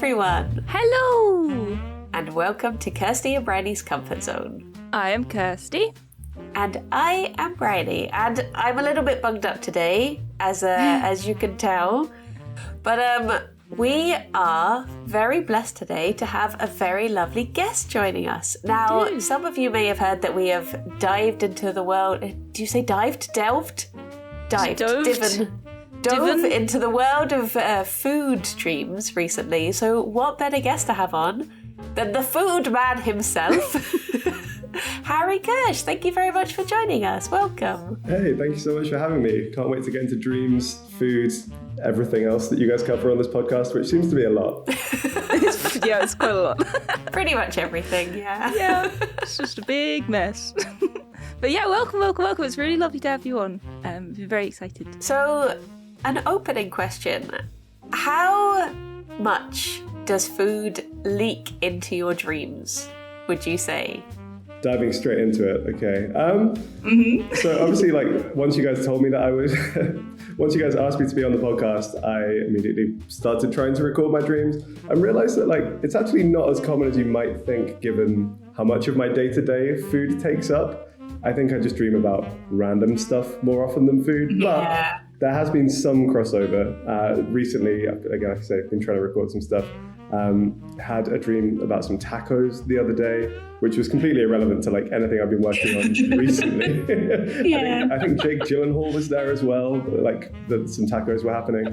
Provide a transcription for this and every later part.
everyone! Hello! And welcome to Kirsty and Bridie's Comfort Zone. I am Kirsty. And I am Bridie. And I'm a little bit bunged up today, as you can tell. But we are very blessed today to have a very lovely guest joining us. Now, some of you may have heard that we have dived into the world. Do you say dived? Delved? Dived. Dove into the world of food streams recently. So what better guest to have on than the food man himself, Harry Kersh. Thank you very much for joining us. Welcome. Hey, thank you so much for having me. Can't wait to get into dreams, food, everything else that you guys cover on this podcast, which seems to be a lot. It's quite a lot. Pretty much everything, yeah. Yeah, it's just a big mess. But yeah, welcome. It's really lovely to have you on. We're very excited. So, an opening question. How much does food leak into your dreams, would you say? Diving straight into it, okay. So obviously, once you guys told me that I would, once you guys asked me to be on the podcast, I immediately started trying to record my dreams and realized that it's actually not as common as you might think, given how much of my day-to-day food takes up. I think I just dream about random stuff more often than food, but there has been some crossover. Recently, again, like I say, I've been trying to record some stuff. Had a dream about some tacos the other day, which was completely irrelevant to anything I've been working on recently. I think Jake Gyllenhaal was there as well. Some tacos were happening.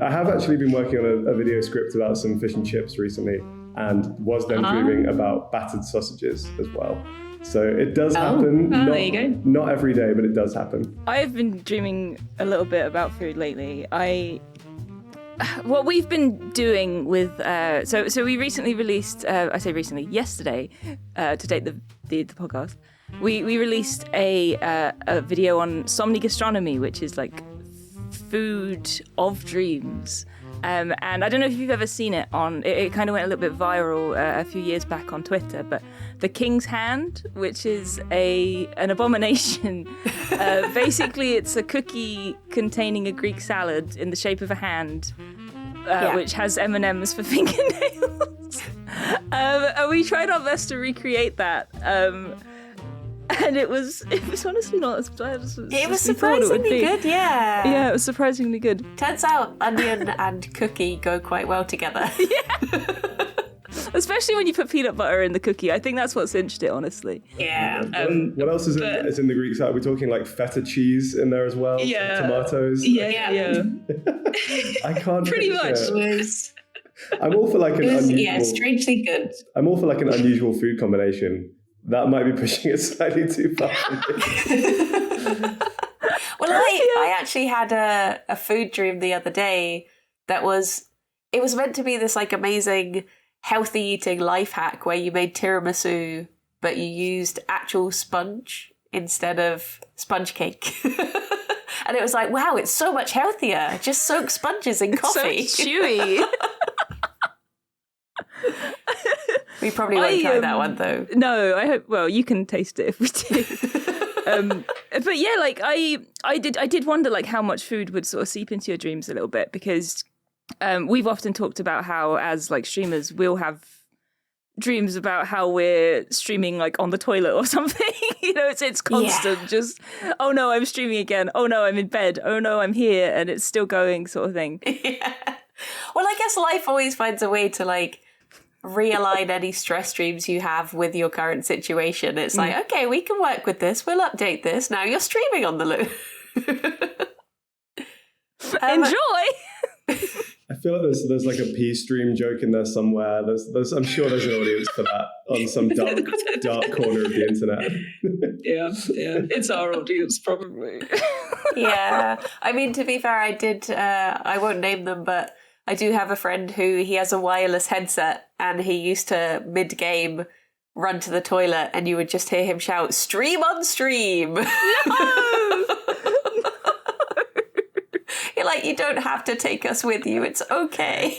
I have actually been working on a video script about some fish and chips recently, and was then dreaming about battered sausages as well. So it does happen. There you go. Not every day, but it does happen. I've been dreaming a little bit about food lately. What we've been doing with so we recently released yesterday to date the podcast we released a video on somnigastronomy, which is food of dreams, and I don't know if you've ever seen it it kind of went a little bit viral a few years back on Twitter, but the King's Hand, which is an abomination. Basically, it's a cookie containing a Greek salad in the shape of a hand, which has M&Ms for fingernails. And we tried our best to recreate that. And it was honestly not as bad as it was surprisingly good, yeah. Yeah, it was surprisingly good. Turns out onion and cookie go quite well together. Yeah. Especially when you put peanut butter in the cookie. I think that's what cinched it, honestly. Yeah. What else is in the Greek salad? We're talking feta cheese in there as well. Yeah. Tomatoes. Yeah. I can't. Pretty much. I'm all for an unusual. Yeah, strangely good. I'm all for an unusual food combination. That might be pushing it slightly too far. Well, I actually had a food dream the other day that was meant to be this amazing healthy eating life hack where you made tiramisu, but you used actual sponge instead of sponge cake. And it was wow, it's so much healthier. Just soak sponges in coffee. So chewy. We probably won't try that one though. No, I hope. Well, you can taste it if we do. But yeah, I did wonder how much food would sort of seep into your dreams a little bit, because we've often talked about how as streamers we'll have dreams about how we're streaming on the toilet or something. It's constant. Yeah. Just, oh no, I'm streaming again. Oh no, I'm in bed. Oh no, I'm here, and it's still going, sort of thing. Yeah. Well, I guess life always finds a way to realign any stress dreams you have with your current situation. It's okay, we can work with this. We'll update this. Now you're streaming on the loop. Enjoy. I feel there's a pea stream joke in there somewhere. There's I'm sure there's an audience for that on some dark corner of the internet. Yeah, it's our audience probably. Yeah, I mean, to be fair, I did. I won't name them, but I do have a friend who he has a wireless headset, and he used to mid-game run to the toilet, and you would just hear him shout, "Stream on stream!" No! You're you don't have to take us with you. It's okay.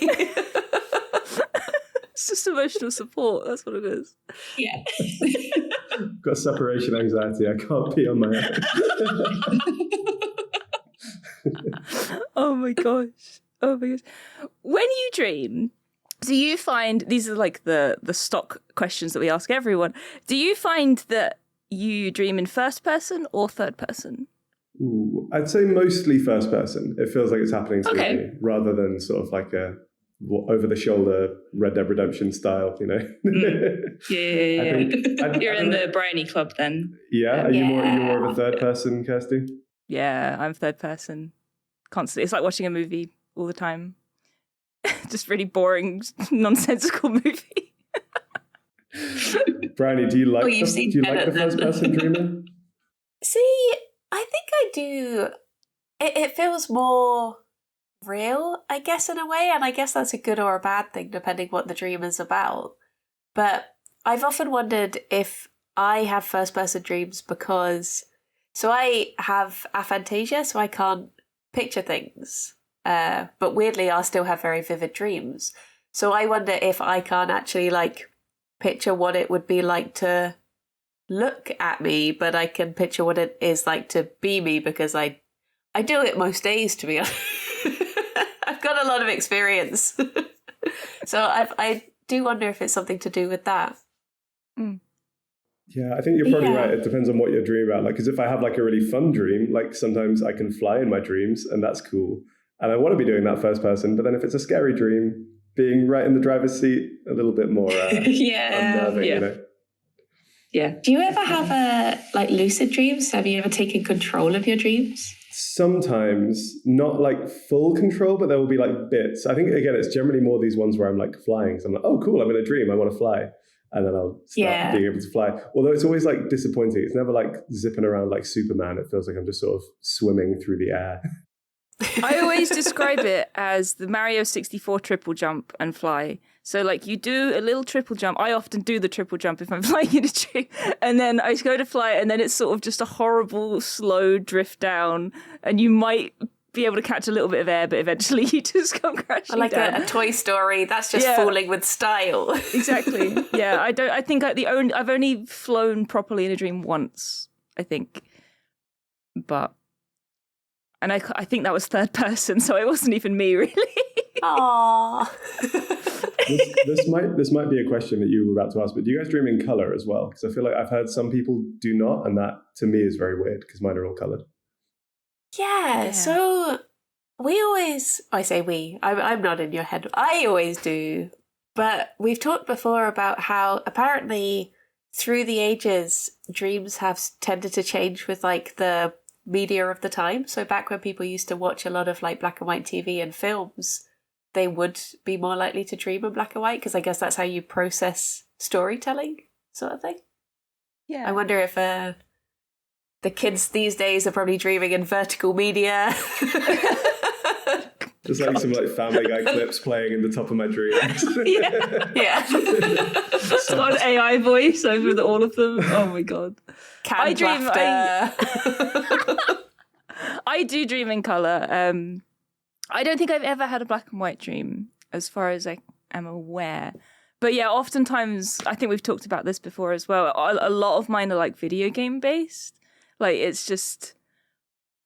It's just emotional support. That's what it is. Yeah. I've got separation anxiety. I can't pee on my own. Oh my gosh. When you dream, Do you find, these are like the stock questions that we ask everyone, do you find that you dream in first person or third person? Ooh, I'd say mostly first person. It feels like it's happening to me rather than sort of like a over the shoulder Red Dead Redemption style, you know. Yeah. You're in the Bryony club then. Yeah, are you more of a third person, Kirsty? Yeah, I'm third person constantly. It's like watching a movie all the time. Just really boring, nonsensical movie. Bryony, do you like the first person dreaming? See, I think I do. It feels more real, I guess, in a way, and I guess that's a good or a bad thing depending what the dream is about. But I've often wondered if I have first person dreams because I have aphantasia, so I can't picture things, but weirdly I'll still have very vivid dreams. So I wonder if I can't actually like picture what it would be like to look at me, but I can picture what it is like to be me because I do it most days, to be honest. I've got a lot of experience. So I do wonder if it's something to do with that. Yeah, I think you're probably right. It depends on what you're dreaming about. Like, because if I have like a really fun dream, like sometimes I can fly in my dreams and that's cool. And I want to be doing that first person. But then if it's a scary dream, being right in the driver's seat, a little bit more unnerving, you know? Yeah. Do you ever have like lucid dreams? Have you ever taken control of your dreams? Sometimes, not like full control, but there will be like bits. I think, again, it's generally more these ones where I'm like flying. So I'm like, oh, cool, I'm in a dream, I want to fly. And then I'll start being able to fly. Although it's always like disappointing. It's never like zipping around like Superman. It feels like I'm just sort of swimming through the air. I always describe it as the Mario 64 triple jump and fly. So like you do a little triple jump. I often do the triple jump if I'm flying in a dream. And then I go to fly and then it's sort of just a horrible slow drift down. And you might be able to catch a little bit of air, but eventually you just come crashing like down. a Toy Story. That's just falling with style. Exactly. Yeah, I think I've only flown properly in a dream once, I think. And I think that was third person, so it wasn't even me, really. Aww. This might be a question that you were about to ask, but do you guys dream in color as well? Because I feel like I've heard some people do not, and that to me is very weird because mine are all colored. Yeah, so I'm not in your head. I always do. But we've talked before about how apparently through the ages, dreams have tended to change with like the media of the time. So back when people used to watch a lot of like black and white TV and films, they would be more likely to dream in black and white because I guess that's how you process storytelling, sort of thing. Yeah. I wonder if the kids these days are probably dreaming in vertical media. Just like some like Family Guy clips playing in the top of my dreams. Yeah. It's got an AI voice over all of them. Oh my god. I do dream in colour. I don't think I've ever had a black and white dream, as far as I am aware. But yeah, oftentimes, I think we've talked about this before as well. A lot of mine are like video game based. Like it's just,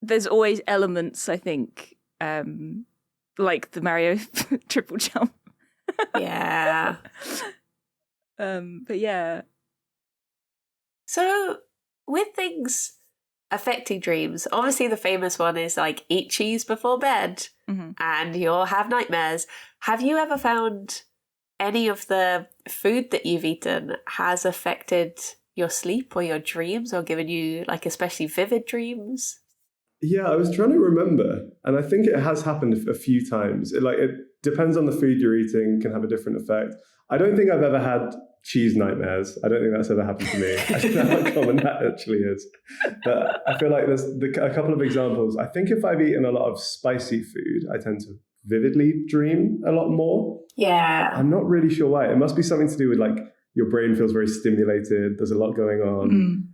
there's always elements, I think, like the Mario triple jump. Yeah. But yeah. So with things affecting dreams, obviously the famous one is like eat cheese before bed and you'll have nightmares. Have you ever found any of the food that you've eaten has affected your sleep or your dreams or given you like especially vivid dreams? Yeah, I was trying to remember, and I think it has happened a few times. It depends on the food you're eating, can have a different effect. I don't think I've ever had cheese nightmares. I don't think that's ever happened to me. I don't know how common that actually is. But I feel like there's a couple of examples. I think if I've eaten a lot of spicy food, I tend to vividly dream a lot more. Yeah. I'm not really sure why. It must be something to do with like your brain feels very stimulated. There's a lot going on.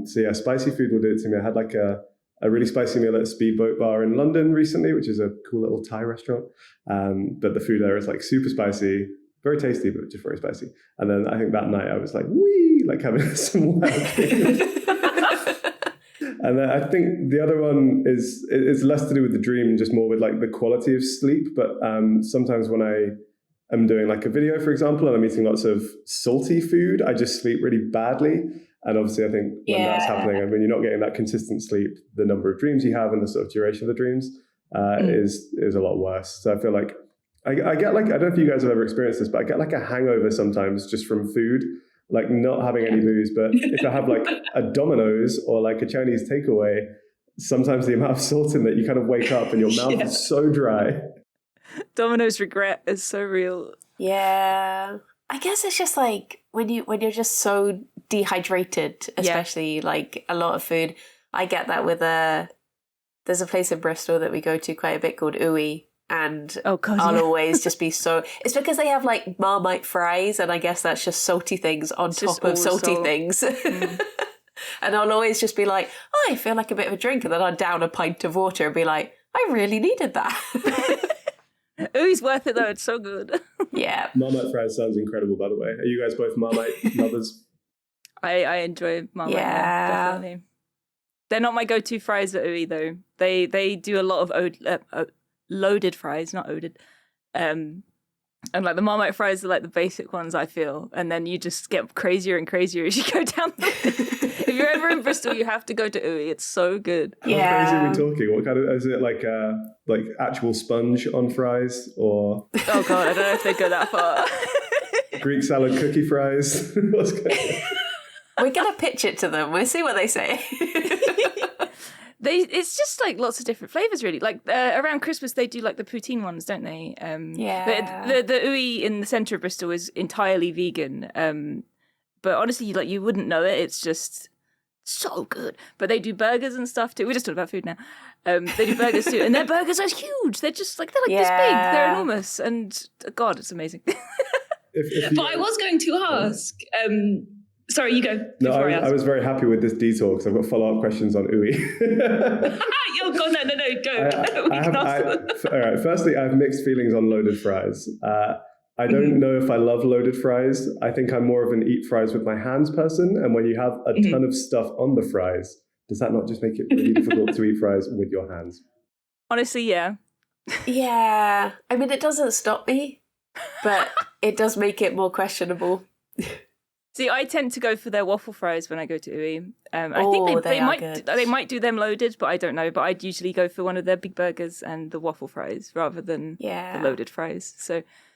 So yeah, spicy food will do it to me. I had like a really spicy meal at a speedboat bar in London recently, which is a cool little Thai restaurant. But the food there is like super spicy, very tasty, but just very spicy. And then I think that night I was like, wee, like having some wild things. And then I think the other one is less to do with the dream and just more with like the quality of sleep. But sometimes when I am doing like a video, for example, and I'm eating lots of salty food, I just sleep really badly. And obviously, I think when that's happening and when you're not getting that consistent sleep, the number of dreams you have and the sort of duration of the dreams is a lot worse. So I feel like I get like, I don't know if you guys have ever experienced this, but I get like a hangover sometimes just from food, like not having any booze. But if I have like a Domino's or like a Chinese takeaway, sometimes the amount of salt in that you kind of wake up and your mouth is so dry. Domino's regret is so real. Yeah. I guess it's just like when you're just so dehydrated, especially like a lot of food. I get that with there's a place in Bristol that we go to quite a bit called Ooey, and I'll always just be so. It's because they have like Marmite fries, and I guess that's just salty things on top of salty things. And I'll always just be like, oh, I feel like a bit of a drink, and then I'd down a pint of water and be like, I really needed that. Ooey's worth it though, it's so good. Yeah. Marmite fries sounds incredible, by the way. Are you guys both Marmite lovers? I enjoy Marmite, definitely. They're not my go-to fries at Ooey though. They do a lot of loaded fries, not oded. And like the Marmite fries are like the basic ones, I feel. And then you just get crazier and crazier as you go down If you're ever in Bristol, you have to go to Ooey. It's so good. How crazy are we talking? What kind of, is it like actual sponge on fries or? Oh God, I don't know if they go that far. Greek salad cookie fries? What's going on? We're going to pitch it to them. We'll see what they say. It's just like lots of different flavors, really. Like around Christmas, they do like the poutine ones, don't they? The Ooey in the centre of Bristol is entirely vegan. But honestly, like you wouldn't know it. It's just so good. But they do burgers and stuff too. We're just talking about food now. They do burgers too, and their burgers are huge. They're just like this big. They're enormous, and God, it's amazing. But I was going to ask. Sorry, you go. No, I was very happy with this detour because I've got follow-up questions on Ooey. Oh God, no, go. All right. Firstly, I have mixed feelings on loaded fries. I don't know if I love loaded fries. I think I'm more of an eat fries with my hands person. And when you have a ton of stuff on the fries, does that not just make it really difficult to eat fries with your hands? Honestly, yeah. Yeah. I mean, it doesn't stop me, but it does make it more questionable. See, I tend to go for their waffle fries when I go to Ooey. I think they might do them loaded, but I don't know. But I'd usually go for one of their big burgers and the waffle fries rather than the loaded fries.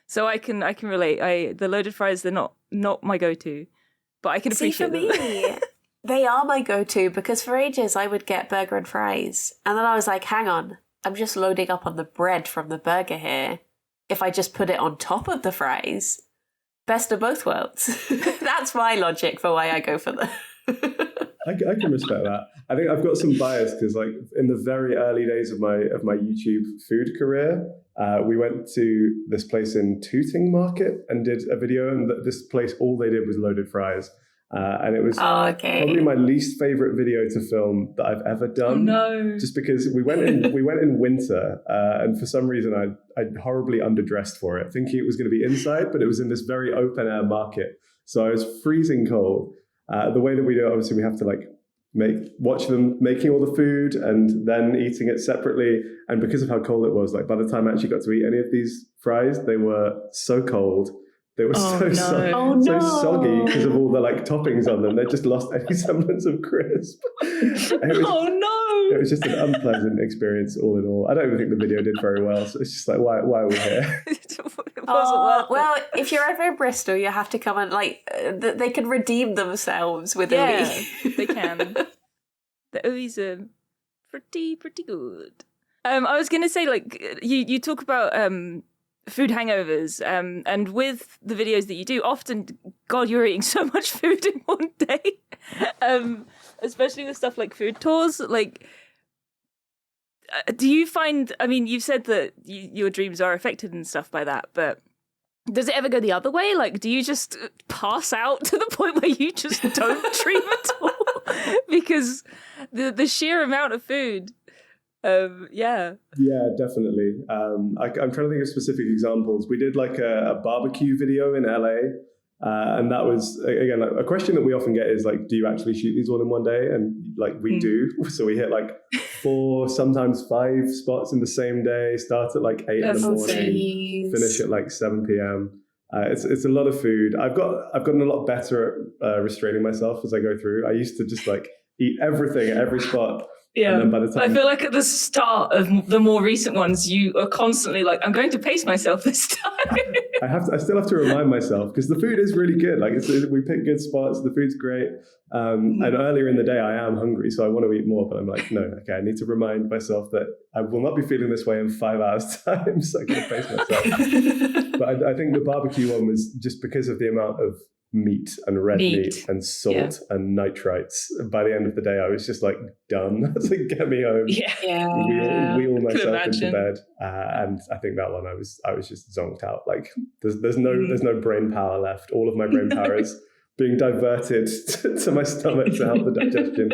So I can relate. The loaded fries, they're not my go-to, but I can appreciate them. For me, they are my go-to because for ages I would get burger and fries, and then I was like, hang on, I'm just loading up on the bread from the burger here. If I just put it on top of the fries, best of both worlds. That's my logic for why I go for them. I can respect that. I think I've got some bias because, like, in the very early days of my YouTube food career, we went to this place in Tooting Market and did a video, and this place, all they did was loaded fries. And it was probably my least favorite video to film that I've ever done. Oh, no. Just because we went in winter, and for some reason I horribly underdressed for it, thinking it was going to be inside, but it was in this very open air market. So I was freezing cold. The way that we do it, obviously, we have to like watch them making all the food and then eating it separately. And because of how cold it was, like by the time I actually got to eat any of these fries, they were so cold. They were so soggy because of all the like toppings on them. They just lost any semblance of crisp. It was just an unpleasant experience all in all. I don't even think the video did very well. So it's just like, why are we here? Well, if you're ever in Bristol, you have to come and like they can redeem themselves with Ooey. They can. The Ooey's are pretty good. I was going to say, like, you talk about food hangovers, and with the videos that you do, often, God, you're eating so much food in one day, especially with stuff like food tours. Like, do you find, I mean, you've said that your dreams are affected and stuff by that, but does it ever go the other way? Like, do you just pass out to the point where you just don't dream at all? Because the sheer amount of food. Yeah, definitely. I'm trying to think of specific examples. We did like a barbecue video in LA, And that was, again, like, a question that we often get is like, do you actually shoot these all in one day? And like we do. So we hit like 4, sometimes 5 spots in the same day, start at like 8 in the morning, finish at like 7 p.m. It's a lot of food. I've gotten a lot better at restraining myself as I go through. I used to just like eat everything at every spot. Yeah, and then by the time I feel like at the start of the more recent ones, you are constantly like, I'm going to pace myself this time. I still have to remind myself because the food is really good. Like we pick good spots, the food's great. And earlier in the day, I am hungry, so I want to eat more. But I'm like, no, okay, I need to remind myself that I will not be feeling this way in 5 hours' time, so I can pace myself. But I think the barbecue one was just because of the amount of meat and red meat and salt and nitrites. By the end of the day, I was just like done. I was like, get me home. Wheel myself into bed. And I think that one I was just zonked out. Like there's no brain power left. All of my brain power is being diverted to my stomach to help the digestion.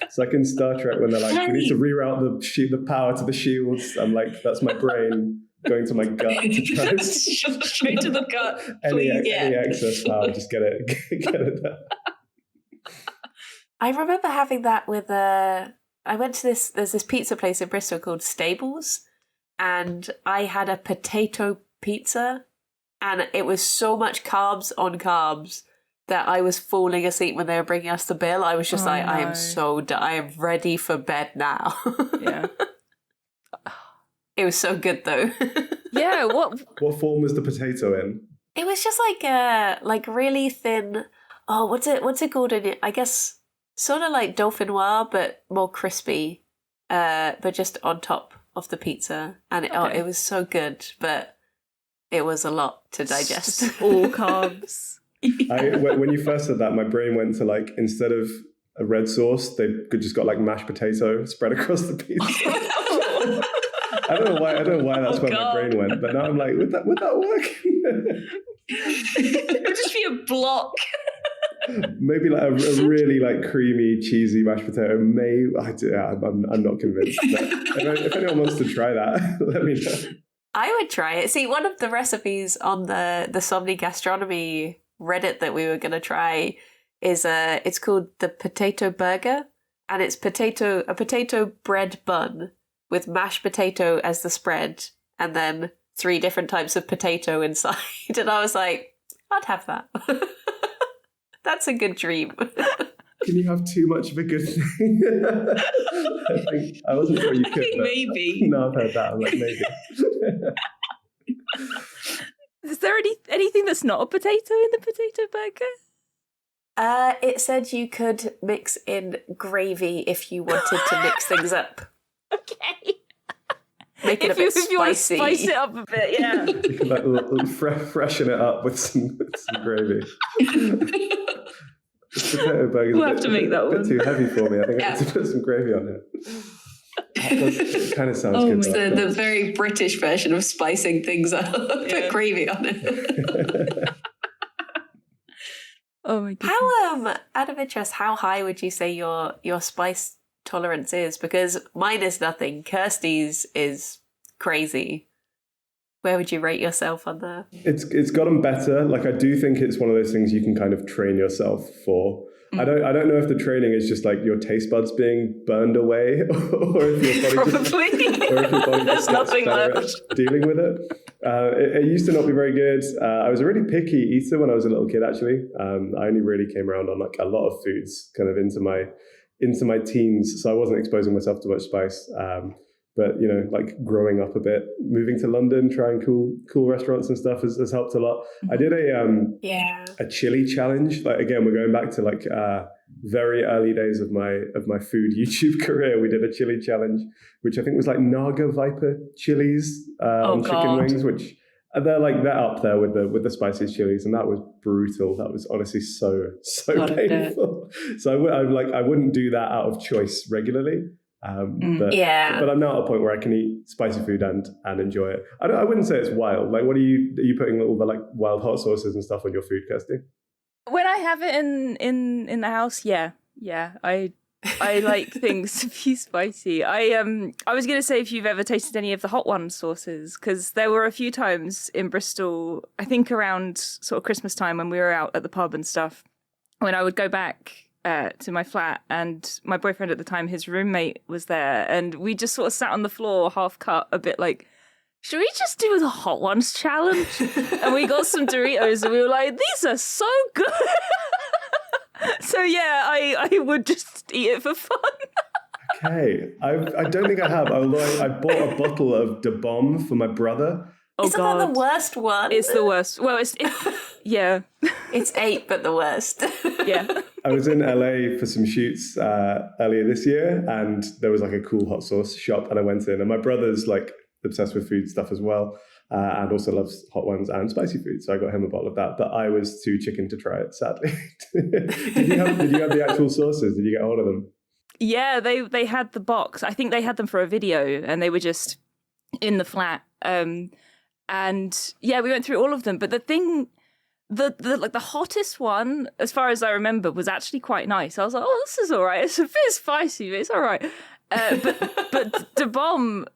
It's like in Star Trek when they're like, we need to reroute the power to the shields. I'm like, that's my brain going to my gut to try and straight to the gut. Any excess power, just get it done. I remember having that with I went to there's this pizza place in Bristol called Stables, and I had a potato pizza, and it was so much carbs on carbs that I was falling asleep when they were bringing us the bill. I was just I am so done. I am ready for bed now. Yeah. It was so good though. Yeah, what form was the potato in? It was just like really thin. Oh, what's it called in it? I guess sort of like dauphinoise, but more crispy. But just on top of the pizza, and it was so good, but it was a lot to digest. Just all carbs. When you first said that, my brain went to like, instead of a red sauce, they could just got like mashed potato spread across the pizza. I don't know why that's where my brain went, but now I'm like, would that work? It would just be a block. Maybe like a really like creamy, cheesy mashed potato. I'm not convinced. But if anyone wants to try that, let me know. I would try it. See, one of the recipes on the Somni Gastronomy Reddit that we were going to try is it's called the potato burger, and it's a potato bread bun with mashed potato as the spread, and then 3 different types of potato inside. And I was like, I'd have that. That's a good dream. Can you have too much of a good thing? I wasn't sure you could. Maybe. No, I've heard that. I'm like, maybe. Is there anything that's not a potato in the potato burger? It said you could mix in gravy if you wanted to mix things up. Okay. Make it a bit if you want to spicy. spice it up a bit, yeah. You can like freshen it up with some gravy. Potato burger. We'll have to make that a bit one. too heavy for me. I think I have to put some gravy on it. It kind of sounds good. It's the very British version of spicing things up. Put gravy on it. Oh my goodness. How out of interest, how high would you say your spice tolerance is? Because mine is nothing. Kirsty's is crazy. Where would you rate yourself on that? It's gotten better. Like, I do think it's one of those things you can kind of train yourself for. I don't know if the training is just like your taste buds being burned away, or if your body There's nothing left dealing with it. It used to not be very good. I was a really picky eater when I was a little kid. Actually, I only really came around on like a lot of foods kind of into my teens, so I wasn't exposing myself to much spice. But, you know, like growing up a bit, moving to London, trying cool restaurants and stuff has helped a lot. I did a chili challenge. Like, again, we're going back to like very early days of my food YouTube career. We did a chili challenge, which I think was like Naga Viper chilies on chicken wings, which they're up there with the spiciest chilies, and that was brutal. That was honestly so painful. So I wouldn't do that out of choice regularly. But I'm now at a point where I can eat spicy food and enjoy it. I wouldn't say it's wild. Like, are you putting all the like wild hot sauces and stuff on your food, Kirsty? When I have it in the house, yeah, I I like things to be spicy. I was going to say if you've ever tasted any of the Hot Ones sauces, because there were a few times in Bristol, I think around sort of Christmas time when we were out at the pub and stuff, when I would go back to my flat, and my boyfriend at the time, his roommate was there, and we just sort of sat on the floor, half cut, a bit like, should we just do the Hot Ones challenge? And we got some Doritos, and we were like, these are so good. So yeah, I would just eat it for fun. Okay, I don't think I have, although I bought a bottle of De Bomb for my brother. Oh, Isn't God. that the worst one? It's the worst. Well, yeah. It's 8, but the worst. Yeah. I was in LA for some shoots earlier this year, and there was like a cool hot sauce shop, and I went in, and my brother's like obsessed with food stuff as well, and also loves Hot Ones and spicy food, so I got him a bottle of that, but I was too chicken to try it, sadly. Did you have the actual sauces? Did you get hold of them? Yeah, they had the box. I think they had them for a video, and they were just in the flat. And yeah, we went through all of them. But the thing, the hottest one, as far as I remember, was actually quite nice. I was like, oh, this is all right. It's a bit spicy, but it's all right. But De Bomb,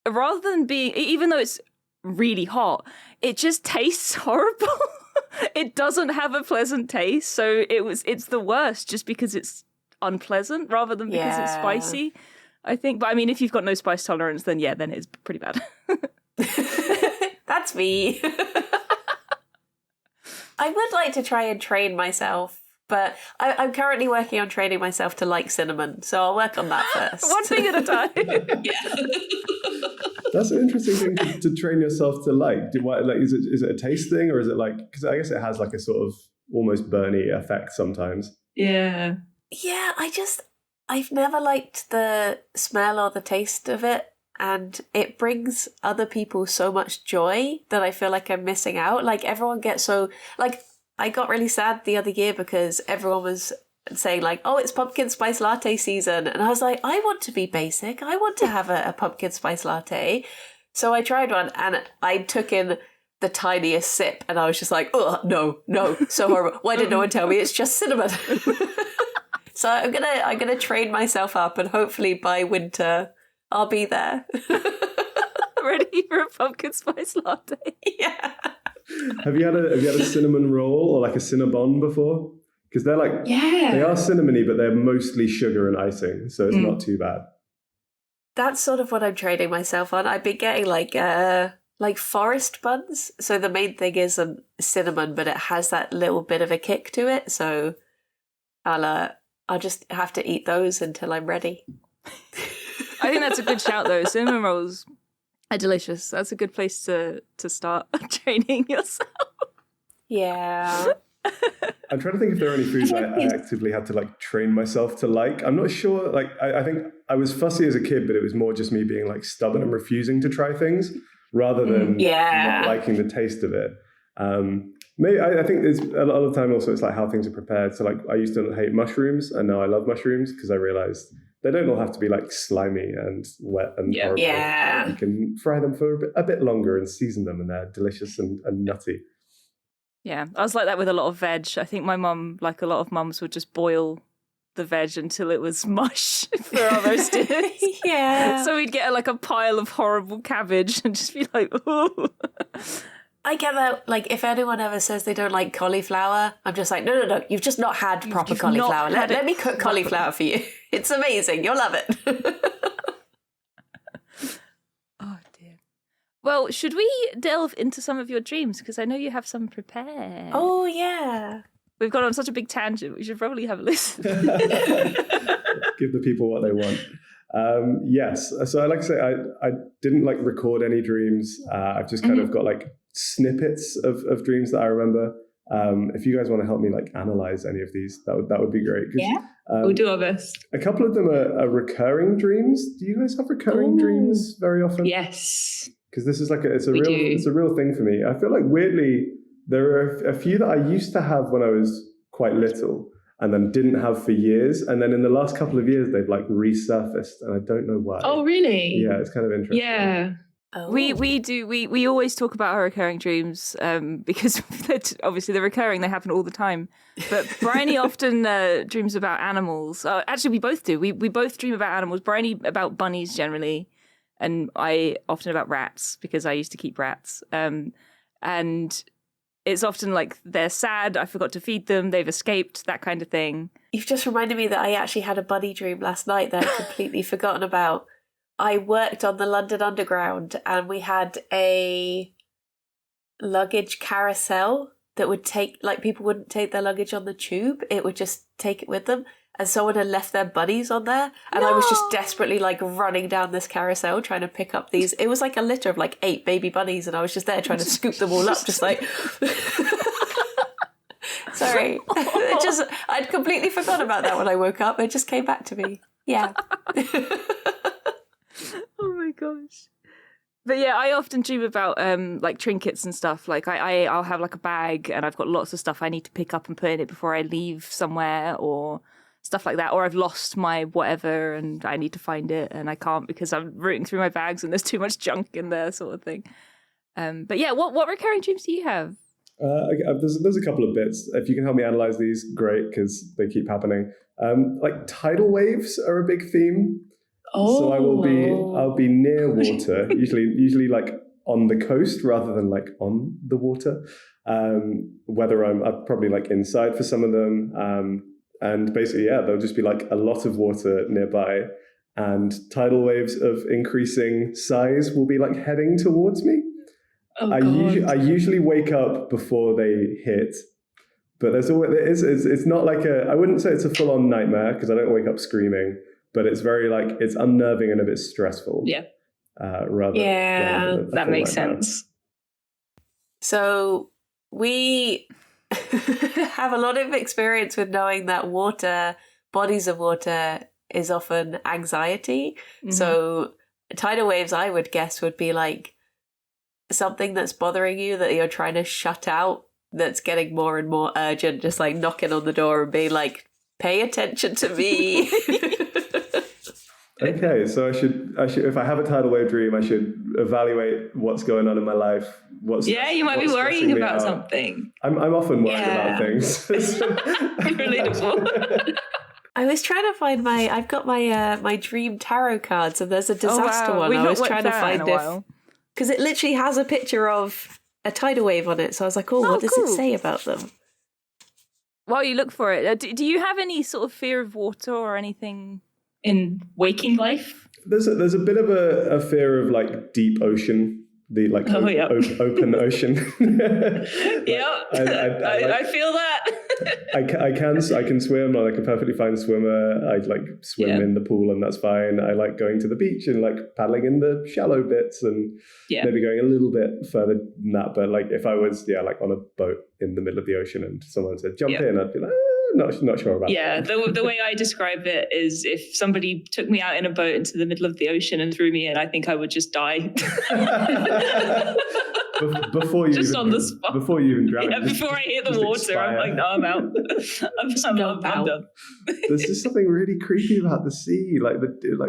rather than being, even though it's really hot, it just tastes horrible. It doesn't have a pleasant taste. So it's the worst just because it's unpleasant rather than because it's spicy, I think. But I mean, if you've got no spice tolerance, then it's pretty bad. That's me. I would like to try and train myself, but I'm currently working on training myself to like cinnamon, so I'll work on that first. One thing at a time. That's an interesting thing to train yourself to like. Is it a taste thing, or is it like, because I guess it has like a sort of almost burny effect sometimes. Yeah. Yeah, I've never liked the smell or the taste of it. And it brings other people so much joy that I feel like I'm missing out. Like everyone gets so, like I got really sad the other year because everyone was saying like, oh, it's pumpkin spice latte season. And I was like, I want to be basic. I want to have a pumpkin spice latte. So I tried one and I took in the tiniest sip and I was just like, oh, no, so horrible. Why did no one tell me it's just cinnamon? So I'm gonna train myself up and hopefully by winter I'll be there. Ready for a pumpkin spice latte. Yeah. Have you had a cinnamon roll or like a Cinnabon before? Because they're like, they are cinnamony, but they're mostly sugar and icing, so it's not too bad. That's sort of what I'm training myself on. I've been getting like forest buns. So the main thing isn't cinnamon, but it has that little bit of a kick to it. So I'll just have to eat those until I'm ready. I think that's a good shout, though. Cinnamon rolls are delicious. That's a good place to start training yourself. Yeah. I'm trying to think if there are any foods I actively had to like train myself to like. I'm not sure. Like, I think I was fussy as a kid, but it was more just me being like stubborn and refusing to try things rather than not liking the taste of it. Maybe I think there's a lot of the time also it's like how things are prepared. So like I used to hate mushrooms and now I love mushrooms because I realized they don't all have to be like slimy and wet and horrible. Yeah. You can fry them for a bit longer and season them and they're delicious and nutty. Yeah, I was like that with a lot of veg. I think my mum, like a lot of mums, would just boil the veg until it was mush for our roast dinners. Yeah. So we'd get like a pile of horrible cabbage and just be like, ooh. I get that, like, if anyone ever says they don't like cauliflower, I'm just like, no, you've just not had proper You've cauliflower. not had Let me cook cauliflower for you. It's amazing. You'll love it. Oh, dear. Well, should we delve into some of your dreams? Because I know you have some prepared. Oh, yeah. We've gone on such a big tangent. We should probably have a listen. Give the people what they want. Yes. So like I say, I didn't like record any dreams. I've just kind of got like snippets of dreams that I remember. If you guys want to help me like analyze any of these, that would be great. We'll do our best. A couple of them are recurring dreams. Do you guys have recurring dreams very often? Yes. Because this is like it's a real thing for me. I feel like weirdly there are a few that I used to have when I was quite little and then didn't have for years, and then in the last couple of years they've like resurfaced and I don't know why. Oh really? Yeah, it's kind of interesting. Yeah. Oh. We always talk about our recurring dreams because obviously they're recurring, they happen all the time. But Bryony often dreams about animals. Actually, we both do. We both dream about animals. Bryony about bunnies generally, and I often about rats because I used to keep rats. And it's often like they're sad, I forgot to feed them, they've escaped, that kind of thing. You've just reminded me that I actually had a bunny dream last night that I'd completely forgotten about. I worked on the London Underground and we had a luggage carousel that would take, like, people wouldn't take their luggage on the tube, it would just take it with them. And someone had left their bunnies on there. And I was just desperately like running down this carousel trying to pick up these. It was like a litter of like 8 baby bunnies. And I was just there trying to scoop them all up, just like... Sorry. I'd completely forgot about that when I woke up. It just came back to me. Yeah. Oh my gosh. But yeah, I often dream about like trinkets and stuff. Like I'll have like a bag and I've got lots of stuff I need to pick up and put in it before I leave somewhere or stuff like that. Or I've lost my whatever and I need to find it and I can't because I'm rooting through my bags and there's too much junk in there, sort of thing. But yeah, what recurring dreams do you have? There's a couple of bits. If you can help me analyze these, great, because they keep happening. Like tidal waves are a big theme. Oh. So I'll be near water, usually like on the coast rather than like on the water. Whether I'm probably like inside for some of them. And basically, yeah, there'll just be like a lot of water nearby, and tidal waves of increasing size will be like heading towards me. Oh, I usually wake up before they hit, but it's not like I wouldn't say it's a full on nightmare because I don't wake up screaming, but it's very like it's unnerving and a bit stressful. Yeah. Rather that makes sense. So we have a lot of experience with knowing that bodies of water is often anxiety. Mm-hmm. So tidal waves, I would guess, would be like something that's bothering you that you're trying to shut out, that's getting more and more urgent, just like knocking on the door and being like, pay attention to me. Okay, so I should if I have a tidal wave dream, I should evaluate what's going on in my life. You might be worrying about something. I'm often worried about things. Relatable. I was trying to find I've got my dream tarot cards, and there's a disaster one. We've I was not trying to find because it literally has a picture of a tidal wave on it. So I was like, what does it say about them? While you look for it, do you have any sort of fear of water or anything in waking life? There's a bit of a fear of like deep ocean, the like open ocean. Yeah, I feel that. I can swim. I'm like a perfectly fine swimmer. I like swim in the pool and that's fine. I like going to the beach and like paddling in the shallow bits and maybe going a little bit further than that. But like if I was like on a boat in the middle of the ocean and someone said jump in, I'd be like, not sure about that. Yeah, the way I describe it is if somebody took me out in a boat into the middle of the ocean and threw me in, I think I would just die. Before you on the spot. Before you even drown. Yeah, before I hit the water, expire. I'm like, no, I'm out. I'm done. There's just something really creepy about the sea.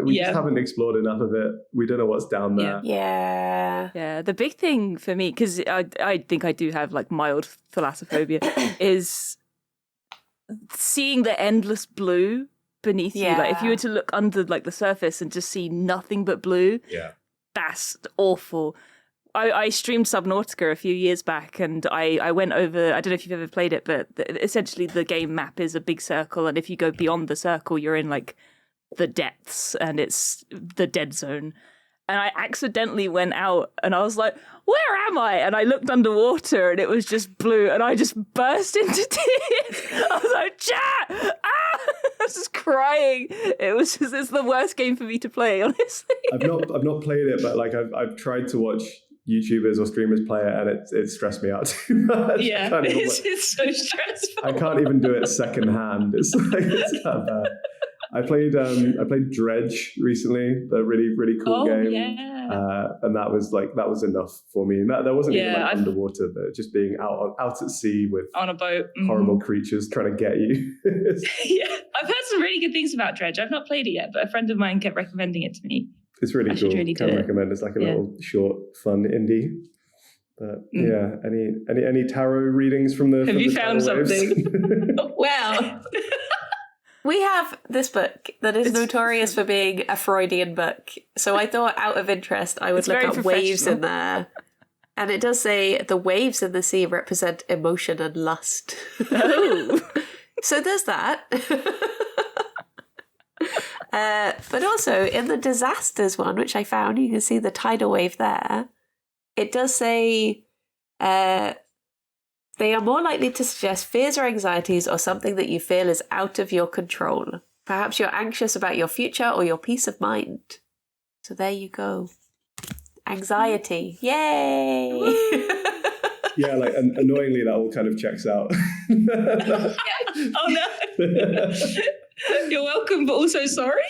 We just haven't explored enough of it. We don't know what's down there. Yeah. The big thing for me, because I think I do have like mild thalassophobia, is seeing the endless blue beneath you. Like if you were to look under like the surface and just see nothing but blue, that's awful. I streamed Subnautica a few years back and I went over, I don't know if you've ever played it, but essentially the game map is a big circle, and if you go beyond the circle, you're in like the depths and it's the dead zone. And I accidentally went out and I was like, where am I? And I looked underwater and it was just blue and I just burst into tears. I was like, I was just crying. It's the worst game for me to play, honestly. I've not played it, but like I've tried to watch YouTubers or streamers play it, and it stressed me out too much. Yeah, it's so stressful. I can't even do it secondhand. It's that bad. I played Dredge recently, the really, really cool game. And that was enough for me. And that wasn't even like underwater, but just being out at sea with on a boat, horrible creatures trying to get you. Yeah, I've heard some really good things about Dredge. I've not played it yet, but a friend of mine kept recommending it to me. It's really cool. Really Can recommend. It's like a little short, fun indie. But any tarot readings from the? Have you found something? Well, We have this book that is notorious for being a Freudian book. So I thought, out of interest, I would look very up waves in professional. there. And it does say the waves in the sea represent emotion and lust. Oh. So there's that. But also in the disasters one, which I found, you can see the tidal wave there. It does say they are more likely to suggest fears or anxieties or something that you feel is out of your control. Perhaps you're anxious about your future or your peace of mind. So there you go. Anxiety. Yay! Yeah, like annoyingly, that all kind of checks out. Oh no. You're welcome, but also sorry.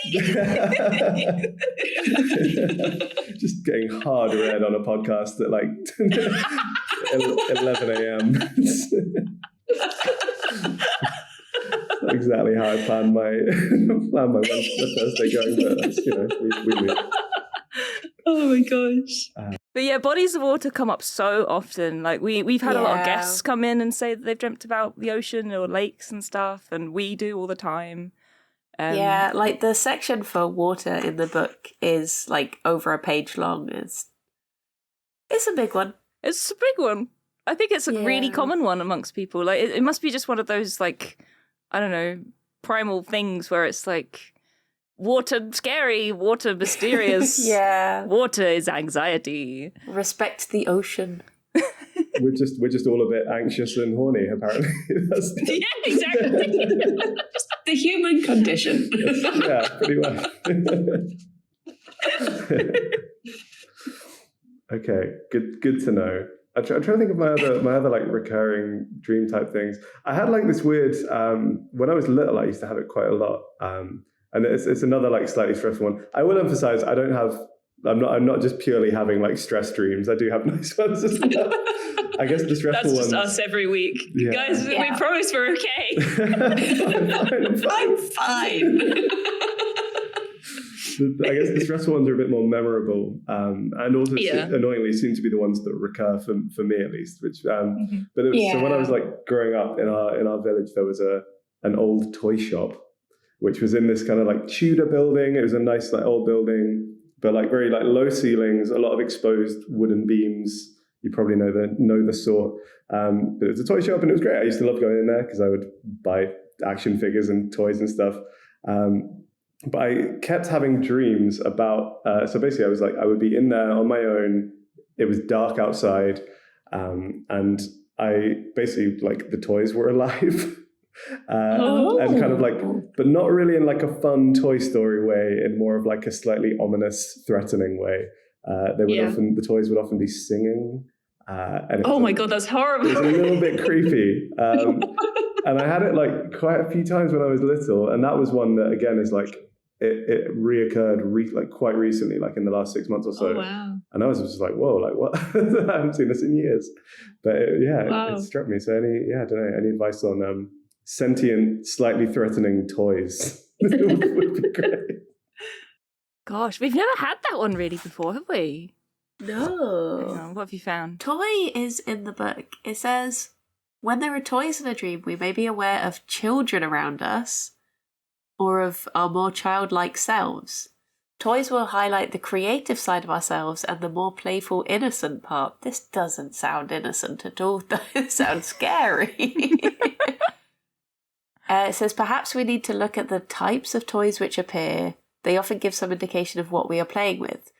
Just getting hard red on a podcast at like 11 a.m. Not exactly how I planned my Thursday going, but that's, we move. Oh my gosh. But yeah, bodies of water come up so often. Like we've had a lot of guests come in and say that they've dreamt about the ocean or lakes and stuff, and we do all the time. Yeah, like the section for water in the book is like over a page long. It's a big one. It's a big one. I think it's a really common one amongst people. Like it must be just one of those, like, I don't know, primal things where it's like water scary, water mysterious. Yeah. Water is anxiety. Respect the ocean. We're just all a bit anxious and horny, apparently. Yeah, exactly. just the human condition. Yeah, pretty much. Okay, good to know. I'm trying to think of my other like recurring dream type things. I had like this weird when I was little. I used to have it quite a lot, and it's another like slightly stressful one. I will emphasize I'm not just purely having like stress dreams. I do have nice ones as well. I guess the stressful That's just ones. us every week. Yeah. Guys, we promise we're okay. I'm fine. I guess the stressful ones are a bit more memorable, and also annoyingly seem to be the ones that recur for me at least. Which, but it was, so when I was like growing up in our village, there was an old toy shop, which was in this kind of like Tudor building. It was a nice like old building, but like very like low ceilings, a lot of exposed wooden beams. You probably know the sort. But it was a toy shop, and it was great. I used to love going in there because I would buy action figures and toys and stuff. But I kept having dreams about. So basically, I would be in there on my own. It was dark outside, and I basically like the toys were alive. And kind of like, but not really in like a fun Toy Story way, in more of like a slightly ominous, threatening way. The toys would often be singing. And oh my God, that's horrible. It's a little bit creepy. And I had it like quite a few times when I was little, and that was one that again is like it reoccurred like quite recently, like in the last 6 months or so. Oh, wow. And I was just like, whoa, like what? I haven't seen this in years. But it struck me. So I don't know, any advice on sentient, slightly threatening toys would be great. Gosh, we've never had that one really before, have we? No. Hang on, what have you found? Toy is in the book. It says, when there are toys in a dream, we may be aware of children around us or of our more childlike selves. Toys will highlight the creative side of ourselves and the more playful, innocent part. This doesn't sound innocent at all. It sounds scary. It says, perhaps we need to look at the types of toys which appear. They often give some indication of what we are playing with.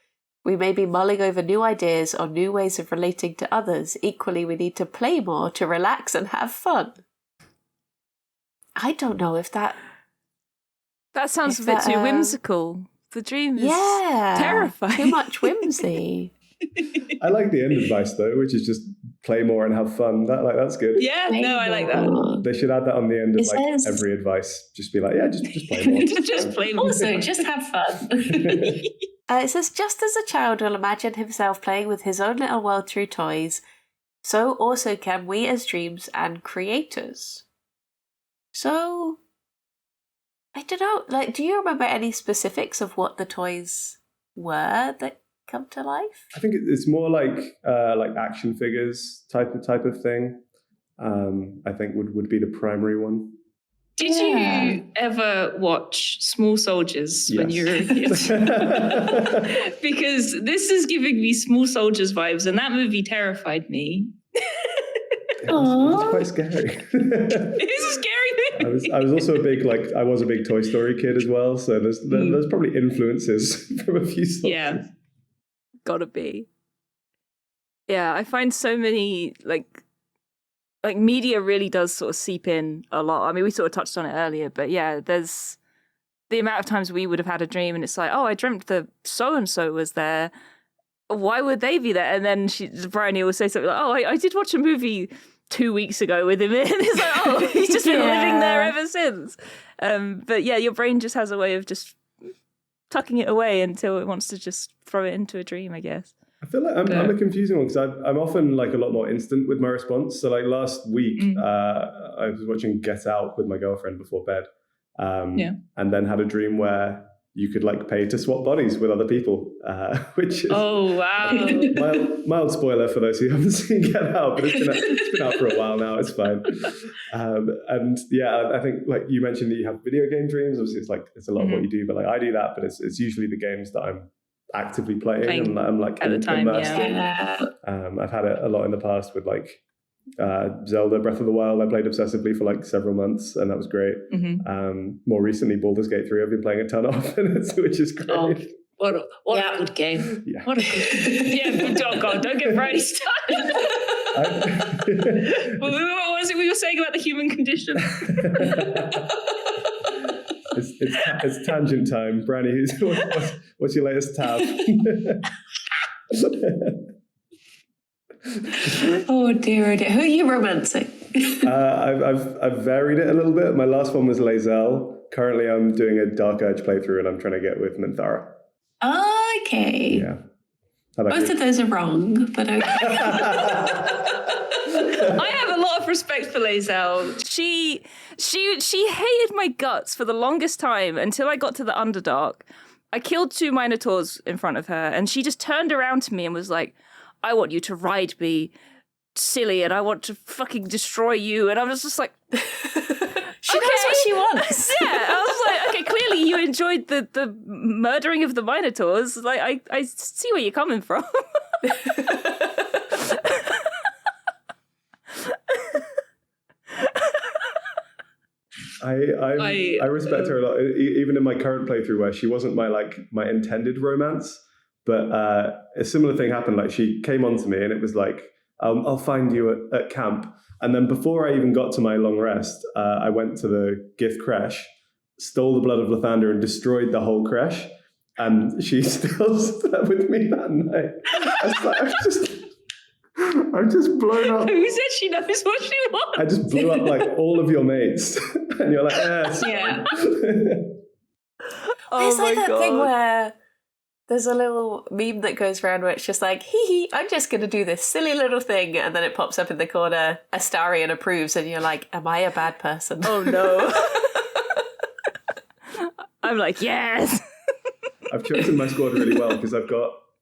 We may be mulling over new ideas or new ways of relating to others. Equally, we need to play more to relax and have fun. I don't know if that... That sounds a bit too whimsical. The dream is terrifying. Too much whimsy. I like the end advice though, which is just play more and have fun. That's good. Yeah, no, I like that. They should add that on the end of every advice. Just be like, just play more. Just play more. Also, just have fun. It says, just as a child will imagine himself playing with his own little world through toys, so also can we as dreams and creators. So, I don't know, like, do you remember any specifics of what the toys were that come to life? I think it's more like action figures type of thing. I think would be the primary one. Did you ever watch Small Soldiers when you were a kid? Because this is giving me Small Soldiers vibes, and that movie terrified me. It was quite scary. It is a scary movie. I was also I was a big Toy Story kid as well, so there's probably influences from a few sources. Yeah. Gotta be. Yeah, I find so many like media really does sort of seep in a lot. I mean, we sort of touched on it earlier, but yeah, there's the amount of times we would have had a dream and it's like, oh, I dreamt that so-and-so was there. Why would they be there? And then Bryony will say something like, oh, I did watch a movie 2 weeks ago with him in. It's like, oh, he's just been living there ever since. But yeah, your brain just has a way of just tucking it away until it wants to just throw it into a dream, I guess. I feel like I'm a confusing one because I'm often like a lot more instant with my response. So like last week, I was watching Get Out with my girlfriend before bed, and then had a dream where you could like pay to swap bodies with other people, which is mild spoiler for those who haven't seen Get Out, but it's been out for a while now. It's fine. And yeah, I think like you mentioned that you have video game dreams. Obviously, it's a lot of what you do, but like I do that, but it's usually the games that I'm actively playing and I'm like at the time. immersed in. I've had it a lot in the past with like Zelda Breath of the Wild. I played obsessively for like several months and that was great. More recently Baldur's Gate 3 I've been playing a ton of, which is great. What a good game. Yeah. What a good don't get Brady started. What was it we were saying about the human condition? It's tangent time. Branny, what's your latest tab? Oh dear. Who are you romancing? I've varied it a little bit. My last one was Lae'zel. Currently, I'm doing a Dark Urge playthrough, and I'm trying to get with Minthara. Okay. Yeah. Both of those are wrong, but okay. I have a lot of respect for Lae'zel. She hated my guts for the longest time until I got to the Underdark. I killed 2 Minotaurs in front of her, and she just turned around to me and was like, I want you to ride me, silly, and I want to fucking destroy you. And I was just like... She knows what she wants. Yeah, I was like, okay, clearly you enjoyed the murdering of the Minotaurs. Like, I see where you're coming from. I respect her a lot, even in my current playthrough where she wasn't my intended romance, but a similar thing happened. Like she came on to me and it was like, I'll find you at camp. And then before I even got to my long rest, I went to the Gith Kersh, stole the blood of Lathander and destroyed the whole Kersh. And she still slept with me that night. I've just blown up. Who said she knows what she wants? I just blew up like all of your mates. And you're like, yes. Yeah. It's like that thing where there's a little meme that goes around where it's just like, hee, I'm just going to do this silly little thing. And then it pops up in the corner, Astarion approves, and you're like, am I a bad person? Oh, no. I'm like, yes. I've chosen my squad really well because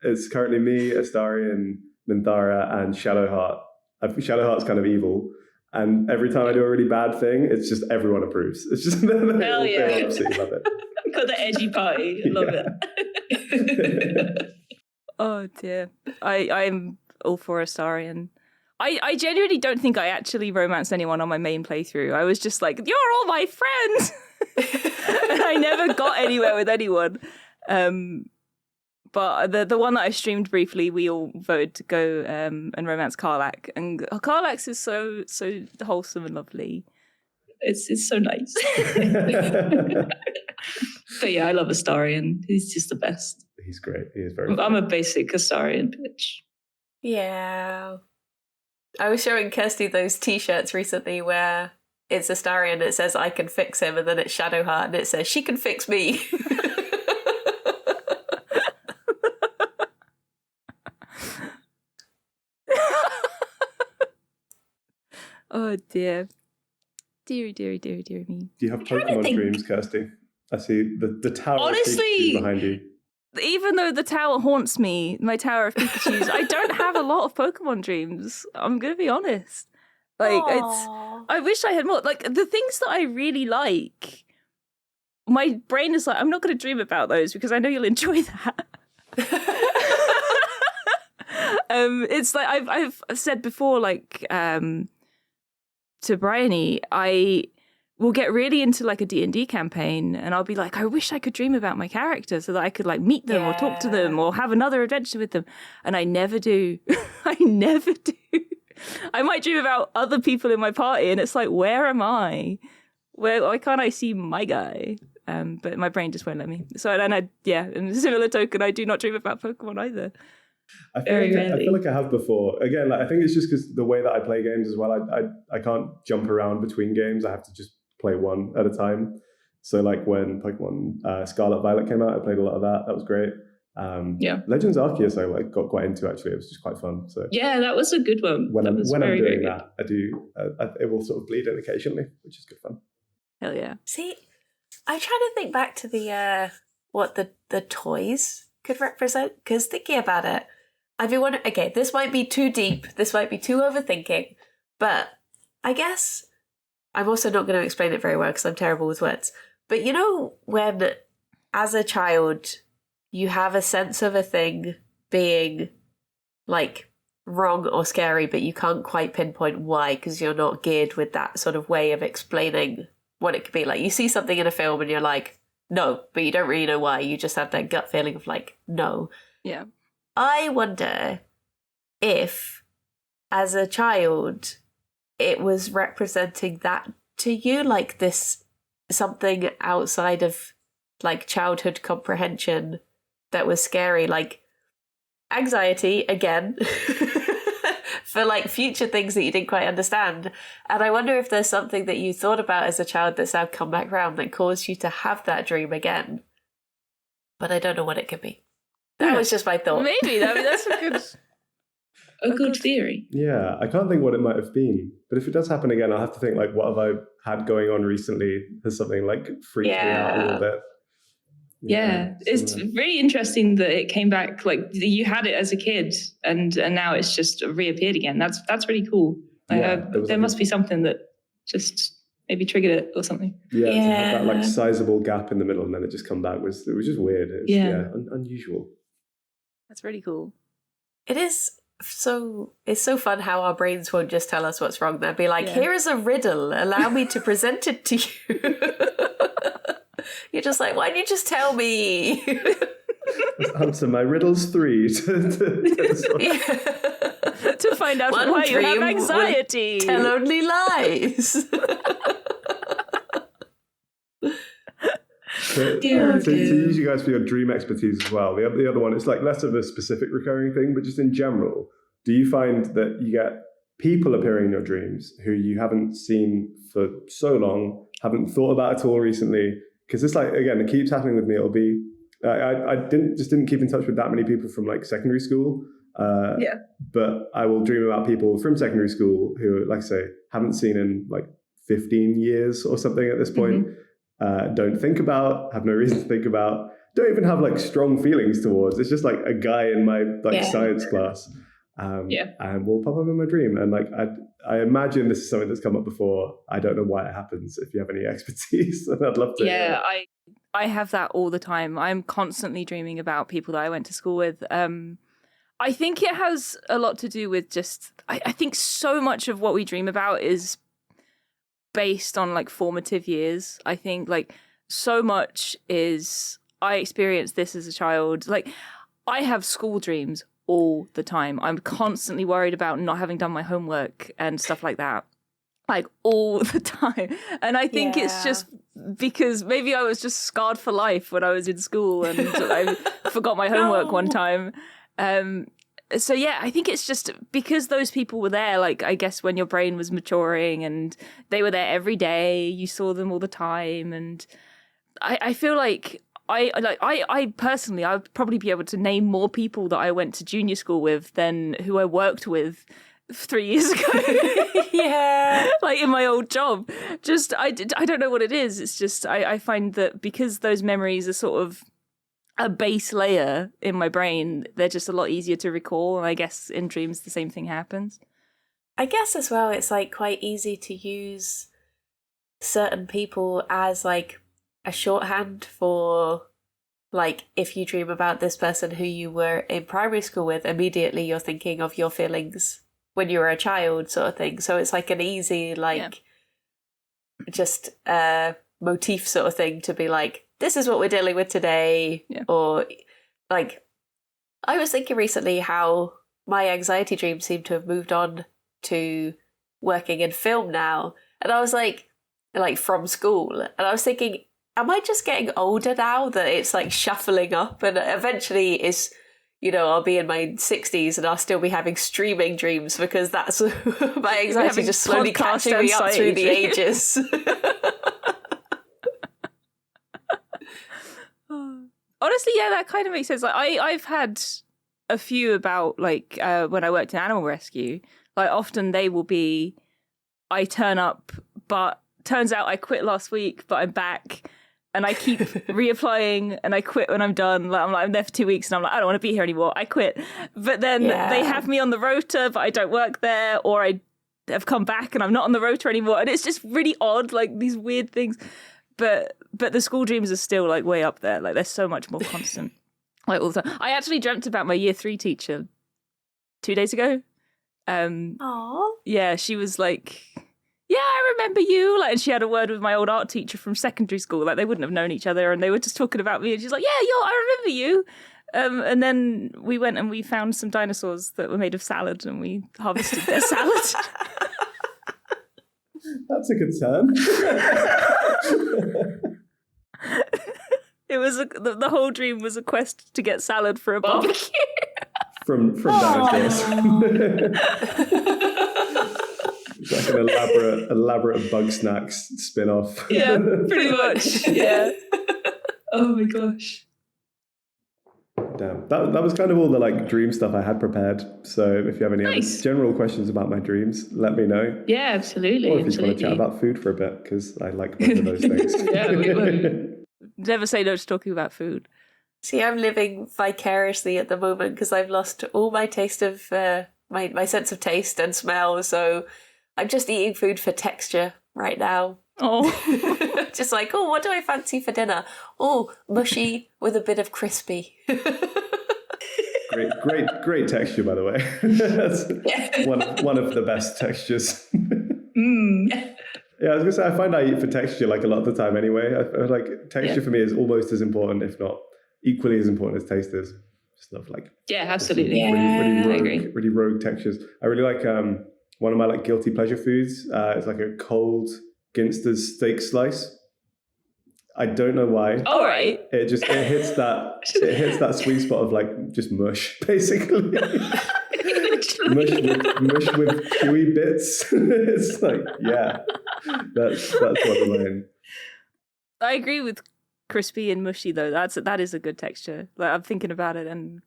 it's currently me, Astarion, Minthara, and Shadowheart. Shadowheart's kind of evil. And every time I do a really bad thing, it's just everyone approves. It's just hell yeah. They absolutely love it. Got the edgy party. I love it. Oh dear. I'm all for Astarion. I genuinely don't think I actually romanced anyone on my main playthrough. I was just like, you're all my friends. And I never got anywhere with anyone. But the one that I streamed briefly, we all voted to go and romance Karlach. And Karlach is so wholesome and lovely. It's so nice. But yeah, I love Astarion. He's just the best. He's great. He is very I'm funny. a basic Astarion bitch. Yeah. I was showing Kirsty those t-shirts recently where it's Astarion and it says, I can fix him, and then it's Shadowheart and it says, she can fix me. Oh dear. Dear me. Do you have Pokemon dreams, Kirsty? I see the tower Honestly, is behind you. even though the tower haunts me, my tower of Pikachus, I don't have a lot of Pokemon dreams. I'm gonna be honest. Like I wish I had more. Like the things that I really like, my brain is like, I'm not gonna dream about those because I know you'll enjoy that. It's like I've said before, like to Bryony, I will get really into like a D&D campaign and I'll be like, I wish I could dream about my character so that I could like meet them or talk to them or have another adventure with them. And I never do. I never do. I might dream about other people in my party and it's like, where am I? Why can't I see my guy? But my brain just won't let me. So then in a similar token, I do not dream about Pokemon either. I feel like I have before. Again, like I think it's just because the way that I play games as well. I can't jump around between games. I have to just play one at a time. So like when Pokemon Scarlet Violet came out, I played a lot of that. That was great. Legends Arceus I like got quite into actually. It was just quite fun. So yeah, that was a good one. When I'm very, doing very that, I do. It will sort of bleed in occasionally, which is good fun. Hell yeah! See, I'm trying to think back to the what the toys could represent, because thinking about it, I'd be wondering. Okay, this might be too deep. This might be too overthinking, but I guess I'm also not going to explain it very well because I'm terrible with words. But you know, when as a child you have a sense of a thing being like wrong or scary, but you can't quite pinpoint why because you're not geared with that sort of way of explaining what it could be. Like you see something in a film and you're like, no, but you don't really know why. You just have that gut feeling of like, no. Yeah. I wonder if, as a child, it was representing that to you, like this something outside of like childhood comprehension that was scary, like anxiety again for like future things that you didn't quite understand. And I wonder if there's something that you thought about as a child that's now come back round that caused you to have that dream again. But I don't know what it could be. That was just my thought. Maybe that's a good theory. Yeah, I can't think what it might have been. But if it does happen again, I'll have to think like, what have I had going on recently? Has something like freaked me out a little bit? Yeah, it's really interesting that it came back. Like you had it as a kid, and now it's just reappeared again. That's really cool. There must be something that just maybe triggered it or something. Yeah, to have that like sizable gap in the middle, and then it just come back was just weird. Unusual. That's really cool. It is. So it's so fun how our brains won't just tell us what's wrong. They'll be like, here is a riddle. Allow me to present it to you. You're just like, why don't you just tell me? Answer my riddles 3 to find out why you have anxiety. Tell only lies. To use you guys for your dream expertise as well, the other one, it's like less of a specific recurring thing, but just in general, do you find that you get people appearing in your dreams who you haven't seen for so long, haven't thought about at all recently? Because it's like, again, it keeps happening with me. It'll be, I didn't keep in touch with that many people from like secondary school. But I will dream about people from secondary school who, like I say, haven't seen in like 15 years or something at this point. Don't think about, have no reason to think about, don't even have like strong feelings towards. It's just like a guy in my science class. And will pop up in my dream. And like, I imagine this is something that's come up before. I don't know why it happens. If you have any expertise, and I'd love to. Yeah, I have that all the time. I'm constantly dreaming about people that I went to school with. I think it has a lot to do with just, I think so much of what we dream about is based on like formative years. I think like so much is, I experienced this as a child. Like I have school dreams all the time. I'm constantly worried about not having done my homework and stuff like that. Like all the time. And I think it's just because maybe I was just scarred for life when I was in school and I forgot my homework one time. So yeah, I think it's just because those people were there, like I guess when your brain was maturing and they were there every day, you saw them all the time. And I feel like I personally, I would probably be able to name more people that I went to junior school with than who I worked with 3 years ago. Like in my old job. Just, I don't know what it is. It's just, I find that because those memories are sort of a base layer in my brain, they're just a lot easier to recall. And I guess in dreams, the same thing happens. I guess as well, it's like quite easy to use certain people as like a shorthand for like if you dream about this person who you were in primary school with, immediately you're thinking of your feelings when you were a child sort of thing. So it's like an easy like just motif sort of thing to be like, this is what we're dealing with today. Or like I was thinking recently how my anxiety dreams seem to have moved on to working in film now. And I was like from school. And I was thinking, am I just getting older now that it's like shuffling up? And eventually is, you know, I'll be in my 60s and I'll still be having streaming dreams because that's my anxiety just slowly catching me up through the ages. Honestly, yeah, that kind of makes sense. Like I've had a few about like when I worked in animal rescue. Like often they will be, I turn up, but turns out I quit last week, but I'm back. And I keep reapplying and I quit when I'm done. Like I'm there for 2 weeks and I'm like, I don't want to be here anymore. I quit. But then they have me on the rota, but I don't work there, or I have come back and I'm not on the rota anymore. And it's just really odd, like these weird things. But the school dreams are still like way up there. Like they're so much more constant. Like all the time. I actually dreamt about my year 3 teacher 2 days ago. Aww. Yeah, she was like, yeah, I remember you. Like, and she had a word with my old art teacher from secondary school. Like, they wouldn't have known each other, and they were just talking about me. And she's like, yeah, I remember you. And then we went and we found some dinosaurs that were made of salad, and we harvested their salad. That's a good turn. It was the whole dream was a quest to get salad for a barbecue. from dinosaurs. It's like an elaborate bug snacks spin-off. Yeah, pretty much. Yeah. Oh my gosh. Damn. That was kind of all the like dream stuff I had prepared. So if you have any other general questions about my dreams, let me know. Yeah, absolutely. Or if you just want to chat about food for a bit, because I like both of those things. Yeah, we will. Never say no to talking about food. See, I'm living vicariously at the moment because I've lost all my taste of my sense of taste and smell. So I'm just eating food for texture right now. Oh, just like, oh, what do I fancy for dinner? Oh, mushy with a bit of crispy. Great texture, by the way. That's one of the best textures. Yeah, I was gonna say I find I eat for texture like a lot of the time anyway. I like texture for me is almost as important, if not equally as important as taste is. Just love like absolutely. Really rogue textures. I really like one of my like guilty pleasure foods. It's like a cold Ginster's steak slice. I don't know why. All right. It hits that sweet spot of like just mush, basically. mush with chewy bits. It's like, yeah, that's one of mine. I agree with crispy and mushy though. That is a good texture. Like I'm thinking about it, and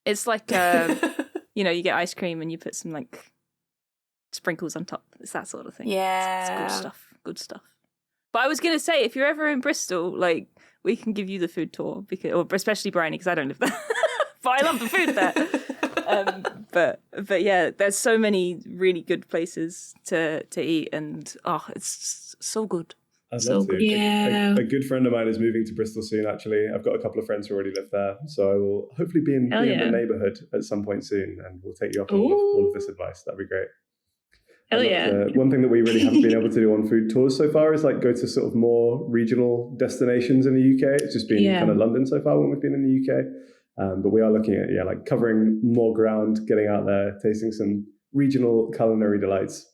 it's like you get ice cream and you put some like sprinkles on top. It's that sort of thing. Yeah, it's good stuff. But I was gonna say, if you're ever in Bristol, like we can give you the food tour, or especially Bryony, because I don't live there, but I love the food there. But yeah, there's so many really good places to eat, and it's so good. I'd love to. Yeah. A good friend of mine is moving to Bristol soon, actually. I've got a couple of friends who already live there, so I will hopefully be in the neighbourhood at some point soon, and we'll take you up on all of this advice. That'd be great. Hell yeah. One thing that we really haven't been able to do on food tours so far is like go to sort of more regional destinations in the UK. It's just been kind of London so far when we've been in the UK. But we are looking at, like covering more ground, getting out there, tasting some regional culinary delights.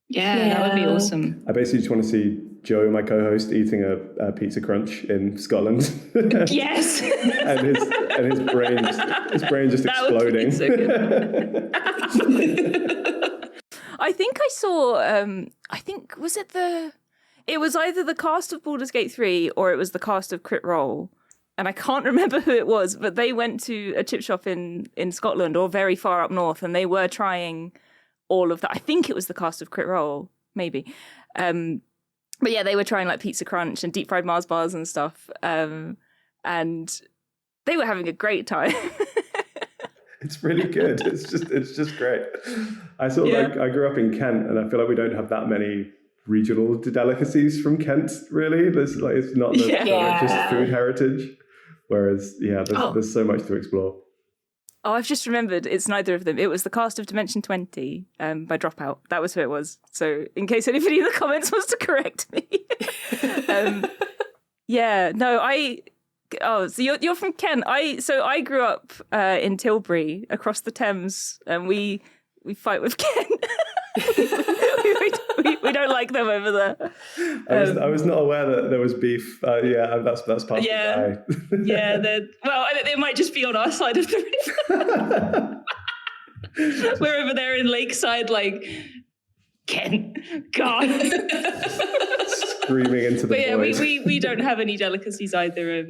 Yeah, that would be awesome. I basically just want to see Joe, my co-host, eating a pizza crunch in Scotland. Yes. and his brain just exploding. So good. I think I saw, it was either the cast of Baldur's Gate 3 or it was the cast of Crit Role. And I can't remember who it was, but they went to a chip shop in Scotland or very far up north, and they were trying all of that. I think it was the cast of Crit Role, maybe. But yeah, they were trying like pizza crunch and deep fried Mars bars and stuff. And they were having a great time. It's really good. It's just great. I grew up in Kent, and I feel like we don't have that many regional delicacies from Kent. Really, it's not the richest food heritage. Whereas, there's so much to explore. Oh, I've just remembered. It's neither of them. It was the cast of Dimension 20 by Dropout. That was who it was. So, in case anybody in the comments wants to correct me. So you're from Kent. I grew up in Tilbury, across the Thames, and we fight with Kent. we don't like them over there. I was not aware that there was beef. That's part of the it might just be on our side of the river. We're over there in Lakeside, like, Kent, God. Screaming into the void. We don't have any delicacies either.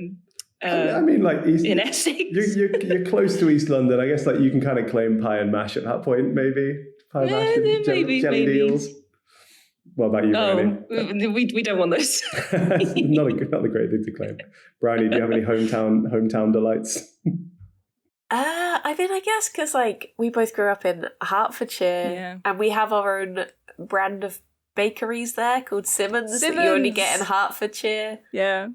I mean, like in Essex, you're close to East London. I guess like you can kind of claim pie and mash at that point, maybe pie and mash, and jelly deals. What about you, Brownie? We don't want those. not the great thing to claim. Brownie, do you have any hometown delights? I mean, I guess because like we both grew up in Hertfordshire, and we have our own brand of bakeries there called Simmons that you only get in Hertfordshire. Yeah.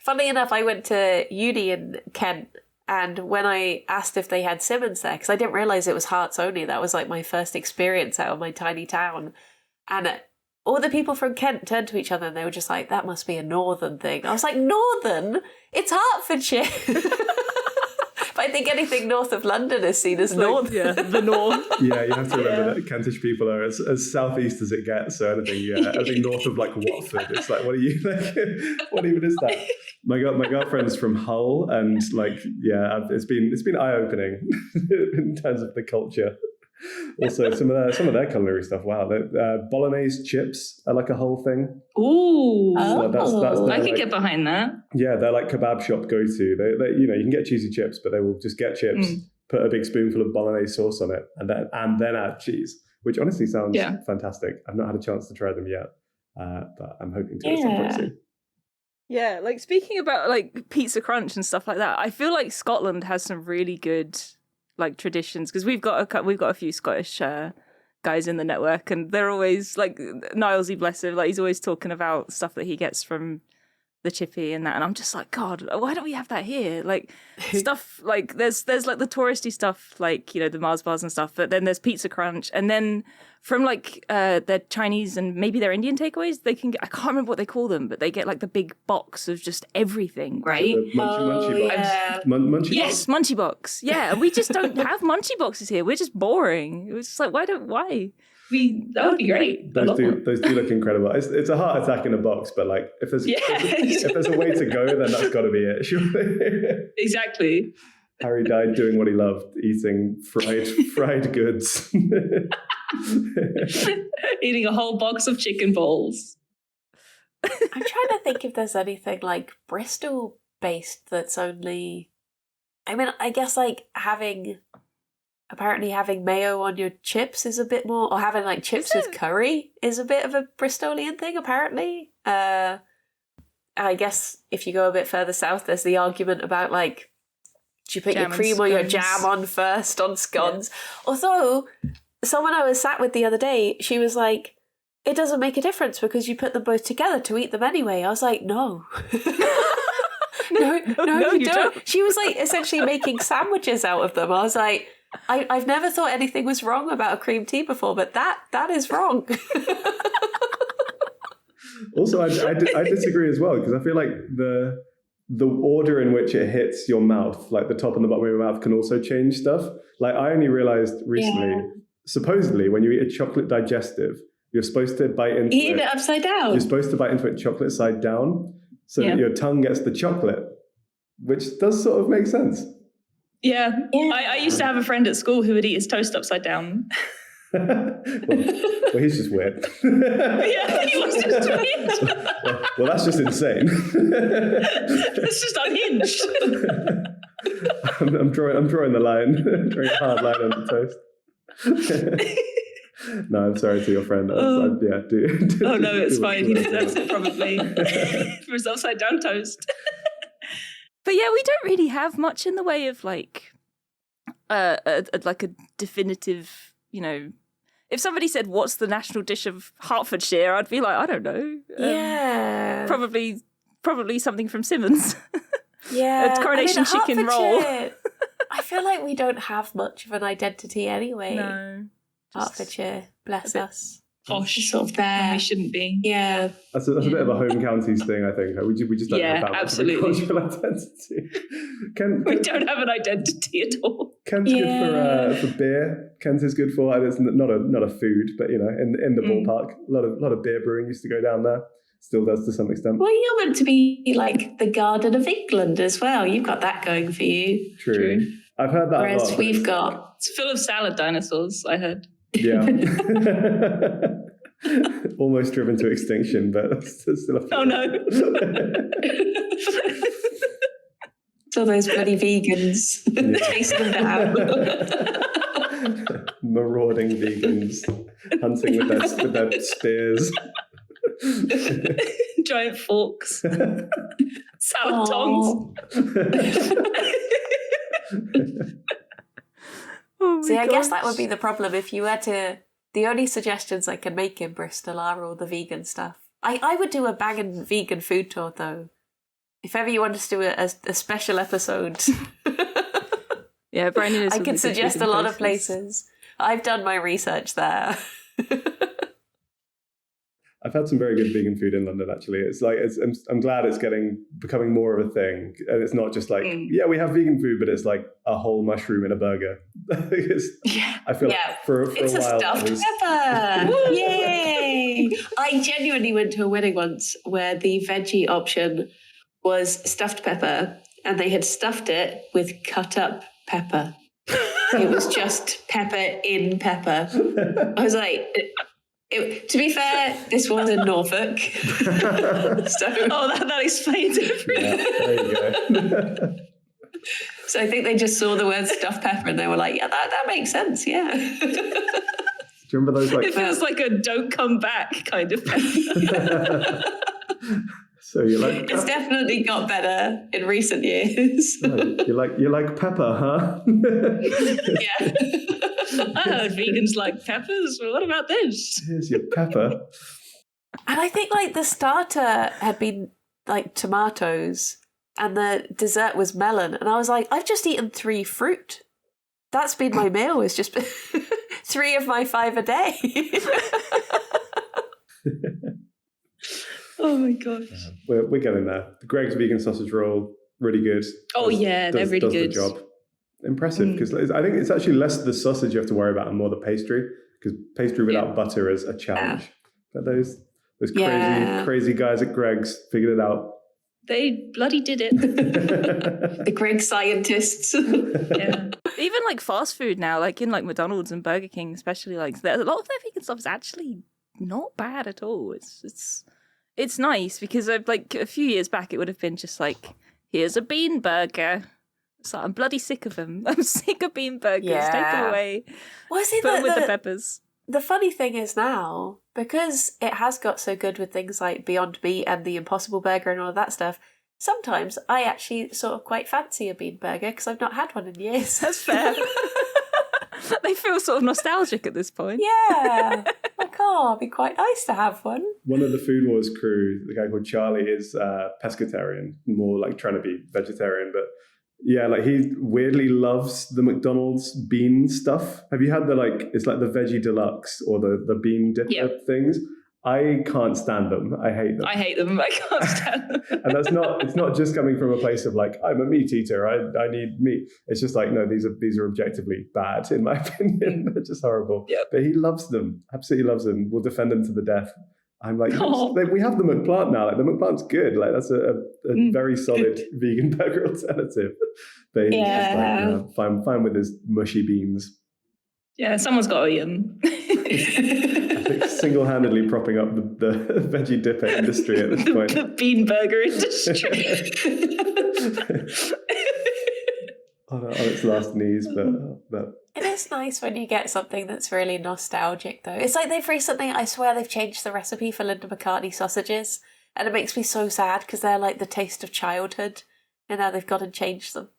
Funnily enough, I went to uni in Kent, and when I asked if they had Simmons there, because I didn't realise it was Herts only, that was like my first experience out of my tiny town, and all the people from Kent turned to each other and they were just like, that must be a northern thing. I was like, northern? It's Hertfordshire. But I think anything north of London is seen as north. Yeah, the north. Yeah, you have to remember that Kentish people are as southeast as it gets. So anything north of like Watford, it's like, what are you like? What even is that? My girlfriend's from Hull, and like, it's been eye opening in terms of the culture. Also, some of their culinary stuff. Wow, bolognese chips are like a whole thing. Ooh, so I could get behind that. Yeah, they're like kebab shop go to. They you can get cheesy chips, but they will just get chips, put a big spoonful of bolognese sauce on it, and then add cheese, which honestly sounds fantastic. I've not had a chance to try them yet, but I'm hoping to at some point soon. Yeah, like speaking about like pizza crunch and stuff like that, I feel like Scotland has some really good like traditions, because we've got a few Scottish guys in the network, and they're always like, Nilesy, bless him, like he's always talking about stuff that he gets from the chippy and that, and I'm just like, God, why don't we have that here? Like stuff like there's like the touristy stuff, like the Mars bars and stuff, but then there's pizza crunch, and then from like their Chinese and maybe their Indian takeaways, they can get, I can't remember what they call them, but they get like the big box of just everything, right? The munchie box. Yeah. Munchie yes, box? munchie box. Yeah, we just don't have munchie boxes here. We're just boring. It was just like, why? That would be great. Those do look incredible. It's a heart attack in a box, but like if there's a way to go, then that's got to be it. Surely. Exactly. Harry died doing what he loved, eating fried goods. Eating a whole box of chicken balls. I'm trying to think if there's anything like Bristol based that's only, I mean, I guess like having mayo on your chips is a bit more, or having like chips with curry is a bit of a Bristolian thing, apparently. I guess if you go a bit further south, there's the argument about like, do you put your cream or your jam on first on scones? Yeah. Although, someone I was sat with the other day, she was like, it doesn't make a difference because you put them both together to eat them anyway. I was like, no. no, you don't. She was like essentially making sandwiches out of them. I was like, I've never thought anything was wrong about a cream tea before, but that is wrong. Also, I disagree as well, because I feel like the order in which it hits your mouth, like the top and the bottom of your mouth, can also change stuff. Like I only realized recently, supposedly when you eat a chocolate digestive, you're supposed to bite into it upside down. You're supposed to bite into it chocolate side down, so that your tongue gets the chocolate, which does sort of make sense. Yeah. I used to have a friend at school who would eat his toast upside down. well, he's just weird. Yeah, he was just weird. Well, that's just insane. It's just unhinged. I'm drawing the line, drawing a hard line on the toast. No, I'm sorry to your friend. No, it's fine. He deserves it probably for his upside down toast. But yeah, we don't really have much in the way of like a definitive, if somebody said, what's the national dish of Hertfordshire? I'd be like, I don't know. Yeah. Probably something from Simmons. Yeah. A coronation chicken roll. I feel like we don't have much of an identity anyway. No. Hertfordshire, bless us. Posh, sort of there. We shouldn't be. Yeah. That's a bit of a home counties thing, I think. We just don't have that absolutely. much of a cultural identity. We don't have an identity at all. Kent's good for beer. Kent is good for, it's not a food, but in the ballpark, a lot of beer brewing used to go down there. Still does to some extent. Well, you're meant to be like the Garden of England as well. You've got that going for you. True. I've heard that. Whereas a lot. we've got... It's full of salad dinosaurs, I heard. Yeah. Almost driven to extinction, but still a few. Oh no. So those bloody vegans. Chase them down. Marauding vegans hunting with their spears. Giant forks. Salad tongs. See, I guess that would be the problem if you were to... The only suggestions I can make in Bristol are all the vegan stuff. I would do a banging vegan food tour, though. If ever you want us to do a special episode. Yeah, Brandon is... I can suggest a lot of places. I've done my research there. I've had some very good vegan food in London, actually. It's like I'm glad it's becoming more of a thing, and it's not just like we have vegan food, but it's like a whole mushroom in a burger. I feel like for a while it's a stuffed pepper. Yay! I genuinely went to a wedding once where the veggie option was stuffed pepper, and they had stuffed it with cut up pepper. It was just pepper in pepper. I was like. To be fair, this was in Norfolk. That explains it. Yeah, there you go. So I think they just saw the word stuffed pepper and they were like, yeah, that makes sense, yeah. Do you remember those? It feels like a don't come back kind of pepper. So you like? It's definitely got better in recent years. You like pepper, huh? Yeah. I heard vegans like peppers. Well, what about this? Here's your pepper. And I think like the starter had been like tomatoes and the dessert was melon. And I was like, I've just eaten 3 fruit. That's been my meal. It's just 3 of my 5 a day. Oh my gosh. We're getting there. The Greg's vegan sausage roll, really good. Oh yeah, they're really does good. The job. Impressive, because I think it's actually less the sausage you have to worry about and more the pastry, because pastry without butter is a challenge. But those crazy guys at Greg's figured it out. They bloody did it. The Greg scientists. Yeah. Even like fast food now, like in like McDonald's and Burger King especially, like a lot of their vegan stuff is actually not bad at all. It's nice, because like a few years back it would have been just like, here's a bean burger. So I'm bloody sick of them. I'm sick of bean burgers. Yeah. Take them away. Well, see, Put them with the peppers. The funny thing is now, because it has got so good with things like Beyond Meat and the Impossible Burger and all of that stuff, sometimes I actually sort of quite fancy a bean burger because I've not had one in years. That's fair. They feel sort of nostalgic at this point. Yeah. Like, it'd be quite nice to have one. One of the Food Wars crew, the guy called Charlie, is pescatarian, more like trying to be vegetarian, but yeah, like he weirdly loves the McDonald's bean stuff. Have you had it's like the veggie deluxe or the bean dipper things? I can't stand them. I hate them. I hate them. I can't stand them. And it's not just coming from a place of like, I'm a meat eater. I need meat. It's just like, no, these are objectively bad in my opinion. They're just horrible. Yep. But he loves them. Absolutely loves them. Will defend them to the death. I'm like, we have the McPlant now. Like the McPlant's good. Like that's a very solid vegan burger alternative. But he's just like, fine with his mushy beans. Yeah, someone's got to eat them. I think single-handedly propping up the veggie dipper industry at this point. The bean burger industry. on its last knees, but It is nice when you get something that's really nostalgic, though. It's like they've recently, I swear they've changed the recipe for Linda McCartney sausages, and it makes me so sad because they're like the taste of childhood. and now they've gone and changed them.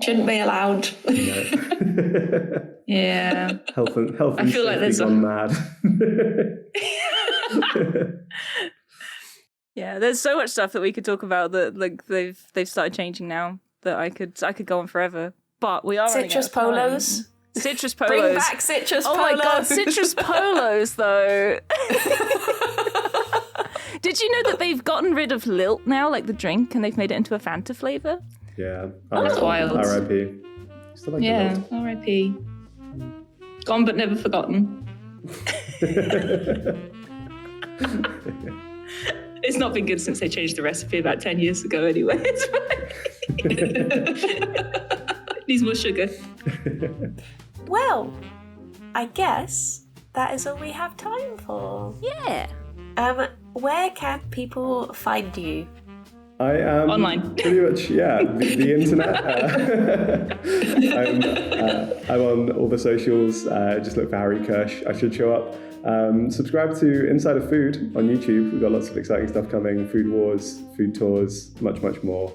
Shouldn't be allowed. Yeah. Health and I feel like there's gone mad. Yeah, there's so much stuff that we could talk about that like they've started changing now that I could go on forever. But we are Citrus polos. Citrus polos. Bring back citrus polos. Oh my god, citrus polos though. Did you know that they've gotten rid of Lilt now, like the drink, and they've made it into a Fanta flavour? Yeah. That's wild. R.I.P. Still like Yeah, R.I.P. Gone but never forgotten. It's not been good since they changed the recipe about 10 years ago anyway. Needs more sugar. Well, I guess that is all we have time for. Yeah. Where can people find you? I am online. Pretty much, the internet. I'm on all the socials. Just look for Harry Kersh. I should show up. Subscribe to Inside of Food on YouTube. We've got lots of exciting stuff coming. Food wars, food tours, much more.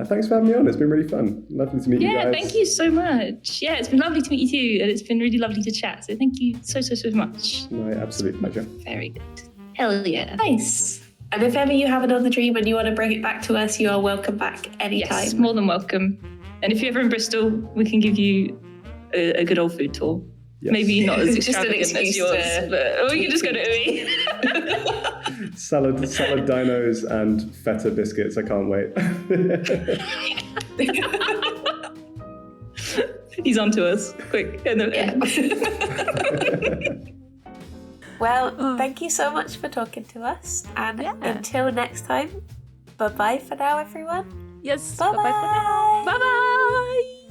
Thanks for having me on. It's been really fun. Lovely to meet you guys. Yeah, thank you so much. Yeah, it's been lovely to meet you too, and it's been really lovely to chat. So thank you so much. My absolute pleasure. Very good. Hell yeah. Nice. And if ever you have another dream and you want to bring it back to us, you are welcome back anytime. Yes, more than welcome. And if you're ever in Bristol, we can give you a good old food tour. Yes. Maybe not as Just an extravagant as excuse yours, but we can just go to Ui. Salad dinos and feta biscuits. I can't wait. He's on to us. Quick. Well, thank you so much for talking to us. And until next time, bye-bye for now, everyone. Yes. Bye-bye. Bye-bye for now. Bye-bye.